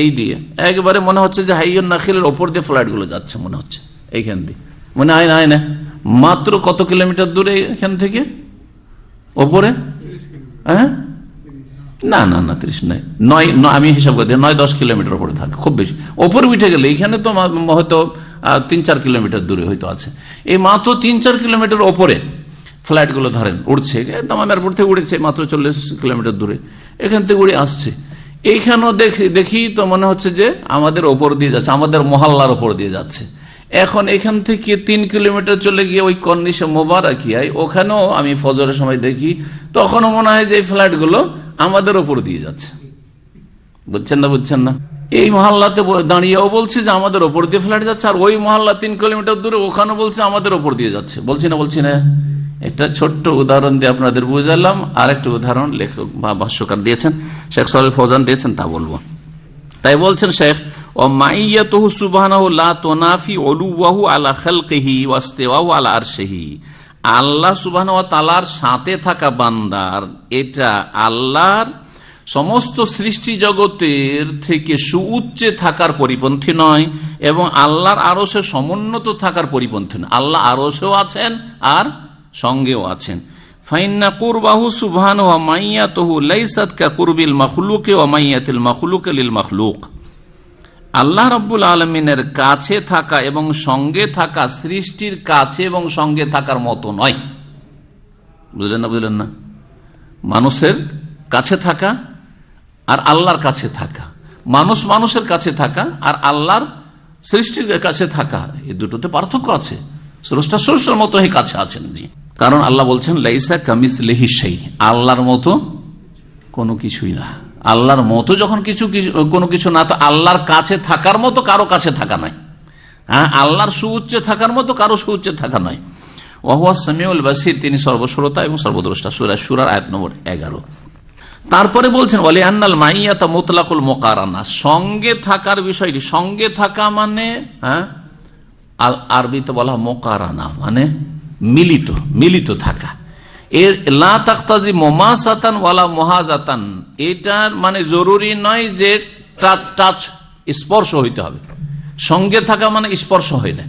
এই দিয়ে একবারে মনে হচ্ছে যে হাইয়ুন নাখিলের ওপর দিয়ে ফ্লাইটগুলো যাচ্ছে, মনে হচ্ছে এইখান দিয়ে, মনে হয় না মাত্র কত কিলোমিটার দূরে এখান থেকে ওপরে? হ্যাঁ, না 30 নয়, 9, আমি হিসাব করে দিই 9-10 কিলোমিটার উপরে থাকে খুব বেশি। ওপরে উঠে গেলে এখানে তো হয়তো 3-4 কিলোমিটার দূরে হয়তো আছে। এই মাত্র 3-4 কিলোমিটার ওপরে ফ্লাইট গুলো ধরেন উঠছে, দাম্মাম এয়ারপোর্ট থেকে উড়েছে মাত্র 40 কিলোমিটার দূরে, এখান থেকে উড়ে আসছে। এইখানেও দেখি তো মনে হচ্ছে যে আমাদের ওপর দিয়ে যাচ্ছে, আমাদের মহল্লার ওপর দিয়ে যাচ্ছে। এখন এখান থেকে 3 কিলোমিটার চলে গিয়ে ওই কর্নিশে মোবারকিয়ায়, ওখানেও আমি ফজরের সময় দেখি, তখনও মনে হয় যে এই ফ্লাইট গুলো আমাদের ওপর দিয়ে যাচ্ছে। বুঝছেন না? এই মহল্লাতে দাঁড়িয়েও বলছে যে আমাদের ওপর দিয়ে ফ্লাইট যাচ্ছে, আর ওই মহল্লা 3 কিলোমিটার দূরে ওখানে বলছে আমাদের ওপর দিয়ে যাচ্ছে। বলছি না? একটা ছোট্ট উদাহরণ দিয়ে আপনাদের বুঝালাম। আর একটা উদাহরণ লেখক বা ভাষ্যকার দিয়েছেন, শেখ সালেহ ফৌজান দিয়েছেন, তা বলবো। তাই বলছেন শেখ, ও মাইয়াতুহু সুবহানাহু লা তুনাফি উলুওয়াহু আলা খালকিহি ওয়া ইসতিওয়াহু আলা আরশিহি। আল্লাহ সুবহানাহু ওয়া তাআলার সাথে থাকা বান্দার এটা আল্লাহর সমস্ত সৃষ্টি জগতের থেকে সুউচ্চে থাকার পরিপন্থী নয়, এবং আল্লাহর আরশে সমুন্নত থাকার পরিপন্থী নয়। আল্লাহ আরশেও আছেন আর সঙ্গেও আছেন। ফাইন্না কুরবাহু সুবহানাহু ওয়া মাইয়াতুহু লাইসাত কা কুরবিল মাখলুকি ওয়া মাইয়াতিল মাখলুকি লিল মাখলুক। আল্লাহ রাব্বুল আলামিনের কাছে থাকা এবং সঙ্গে থাকা সৃষ্টির কাছে এবং সঙ্গে থাকার মতো নয়। বুঝলেন না? মানুষের কাছে থাকা আর আল্লাহর কাছে থাকা, মানুষের কাছে থাকা আর আল্লাহর সৃষ্টির কাছে থাকা, এই দুটোতে পার্থক্য আছে। স্রষ্টা স্রষ্টার মতো এই কাছে আছেন। জি, কারণ আল্লাহ বলছেন লাইসা কামিসলিহি শাই, আল্লাহর মতো কোনো কিছুই না। আল্লাহর মতো যখন কোনো কিছু না, তো আল্লাহর কাছে থাকার মতো কারো কাছে থাকা নয়। হ্যাঁ, আল্লাহর সুউচ্চে থাকার মতো কারো সুউচ্চে থাকা নয়। ওয়া হুয়া সামিউল বাসির, তিনি সর্বশ্রোতা এবং সর্বদ্রষ্টা। সূরা সূরার আয়াত নম্বর 11। তারপরে বলছেন ওয়ালি আন্নাল মাইয়াতা মুতলাকুল মুকারানা, সঙ্গে থাকার বিষয়টি, সঙ্গে থাকা মানে আরবিতে বলা মুকারানা মানে মিলিত থাকা। এর লা তাকতাজি মুমাসাতান ওয়ালা মুহাজাতান, এটার মানে জরুরি নয় যে টাচ স্পর্শ হইতে হবে। সঙ্গে থাকা মানে স্পর্শ হয় না।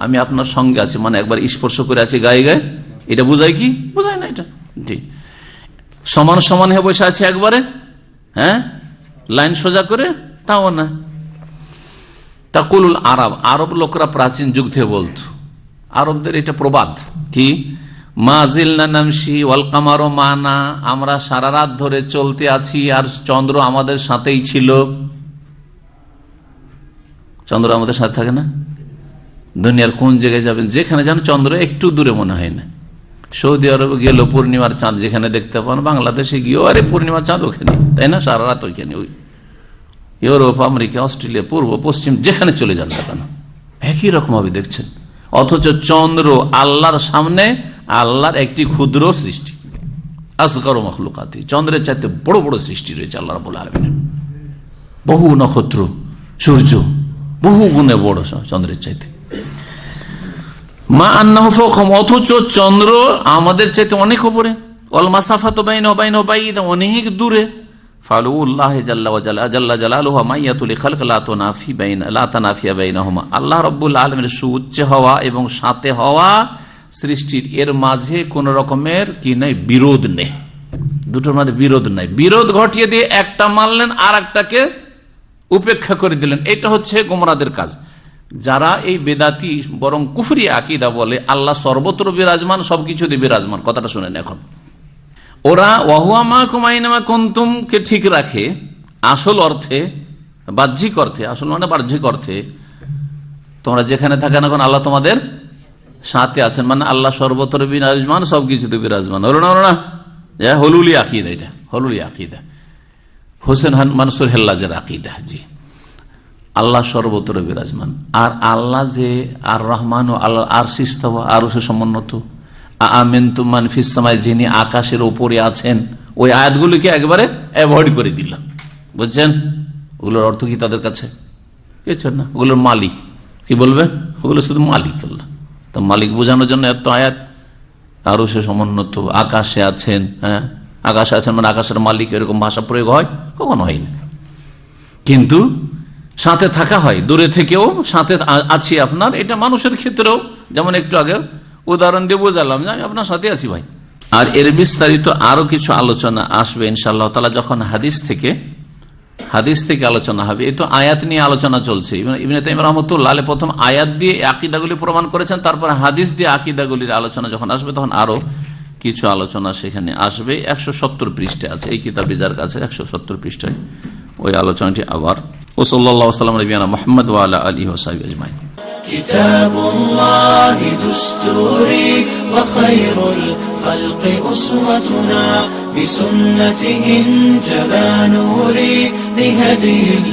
আমি আপনার সঙ্গে আছি মানে একবার স্পর্শ করে আছি গায়ে গায়ে, এটা বুঝায় কি? বুঝায় না এটা। ঠিক সমান হয়ে বসে আছে একবারে, হ্যাঁ, লাইন সোজা করে, তাও না। তাকুলুল আরব লোকরা প্রাচীন যুগ থেকে বলতো, আরবদের এটা প্রবাদ কি, মা জিলনা নামশি ওয়াল কামারু মানা, আমরা সারা রাত ধরে চলতে আছি আর চন্দ্র আমাদের সাথেই ছিল। চন্দ্র আমাদের সাথে থাকে না? দুনিয়ার কোন জায়গায় যাবেন, যেখানে যান চন্দ্র একটু দূরে মনে হয় না, সৌদি আরবে গেল পূর্ণিমার চাঁদ যেখানে দেখতে পান, বাংলাদেশে গিয়েও আরে পূর্ণিমার চাঁদ ওখানে, তাই না? সারা রাত ওইখানে, ওই ইউরোপ, আমেরিকা, অস্ট্রেলিয়া, পূর্ব পশ্চিম যেখানে চলে যান না কেন একই রকম ভাবে দেখছেন। অথচ চন্দ্র আল্লাহর সামনে আল্লাহর একটি ক্ষুদ্র সৃষ্টি, আসগর মখলুকাতি, চন্দ্রের চাইতে বড় বড় সৃষ্টি রয়েছে আল্লাহ রাব্বুল আলামিনের। বহু নক্ষত্র, সূর্য বহু গুণে বড় চন্দ্রের চাইতে। মা আন্নাহু ফাওকাহুম, অথচ চন্দ্র আমাদের চাইতে অনেক উপরে। ওয়াল মাসাফাতু বাইনাহু ওয়া বাইনা অনেক দূরে। ফালুল্লাহ জাল্লা জালালুহু মাইয়াতুল খালক লা তানাফিয়া বাইনাহুমা, আল্লাহ রাব্বুল আলামিনের সুউচ্চ হওয়া এবং সাথে হওয়া সৃষ্টির এর মাঝে কোন রকমের কি নাই, বিরোধ নেই, দুটোর মাঝে বিরোধ নাই। বিরোধ ঘটিয়ে দিয়ে একটা মানলেন আর একটাকে উপেক্ষা করে দিলেন, এটা হচ্ছে গোমরাদের কাজ। যারা এই বেদাতি বরং কুফরি আকীদা বলে আল্লাহ সর্বত্র বিরাজমান, সবকিছুতে বিরাজমান, কথাটা শুনেন এখন। ওরা ওয়াহুয়া মাকুম আইনামা কুনতুম কে ঠিক রাখে আসল অর্থে, বাহ্যিক অর্থে, আসল মানে বাহ্যিক অর্থে তোমরা যেখানে থাকেন এখন আল্লাহ তোমাদের সাথে আছেন, মানে আল্লাহ সর্বত্র বিরাজমান, সবকিছুতে বিরাজমান। হলো না, হলো না? হলুলি আকীদা, এটা হলুলি আকীদা, হোসেন মানসুর হেল্লাজের আকীদা। জি, আল্লাহ সর্বত্র বিরাজমান, আর আল্লাহ যে আর রহমান ও আল্লাহ আর সিস্তাওয়া, আরো সে সমুন্নত, আমিনতুম মান ফিস সামাই, যিনি আকাশের উপরে আছেন, ওই আয়াতগুলিকে একবারে অ্যাভয়েড করে দিলাম। বুঝছেন? ওগুলোর অর্থ কি তাদের কাছে কিছু না, ওগুলোর মালিক কি বলবে, ওগুলো শুধু মালিক আল্লাহ। তো মালিক বোঝানোর জন্য এত আয়াত, আরো সে সমুন্নত, আকাশে আছেন, হ্যাঁ আকাশে আছেন মানে আকাশের মালিক, এরকম ভাষা প্রয়োগ হয়? কখনো হয় না। কিন্তু সাথে থাকা হয়, দূরে থেকেও সাথে আছি আপনার, এটা মানুষের ক্ষেত্রেও, যেমন একটু আগে উদাহরণ দিয়ে বোঝালাম যে আমি আপনার সাথে আছি ভাই। আর এর বিস্তারিত আরো কিছু আলোচনা আসবে ইনশাআল্লাহ তাআলা যখন হাদিস থেকে আলোচনা হবে। এই তো আয়াত নিয়ে আলোচনা চলছে। ইবনে তাইমিয়া রাহমাতুল্লাহ আলাইহি প্রথম আয়াত দিয়ে আকীদাগুলি প্রমাণ করেছেন, তারপর হাদিস দিয়ে আকীদাগুলির আলোচনা যখন আসবে তখন আরো কিছু আলোচনা সেখানে আসবে। 170 পৃষ্ঠা আছে এই কিতাবে, যার কাছে 170 পৃষ্ঠায় ওই আলোচনাটি আবার। ও সাল্লাল্লাহু আলাইহি ওয়া সাল্লাম নবিয়ানা মুহাম্মদ ওয়া আলা আলিহি ওয়া সাহবিহি আজমাইন। কিতাবুল্লাহি দুস্তুরি ওয়া খায়রুল খালকি উসওয়াতুনা বিসুন্নাতিহি জালা নূরি লিহাদিল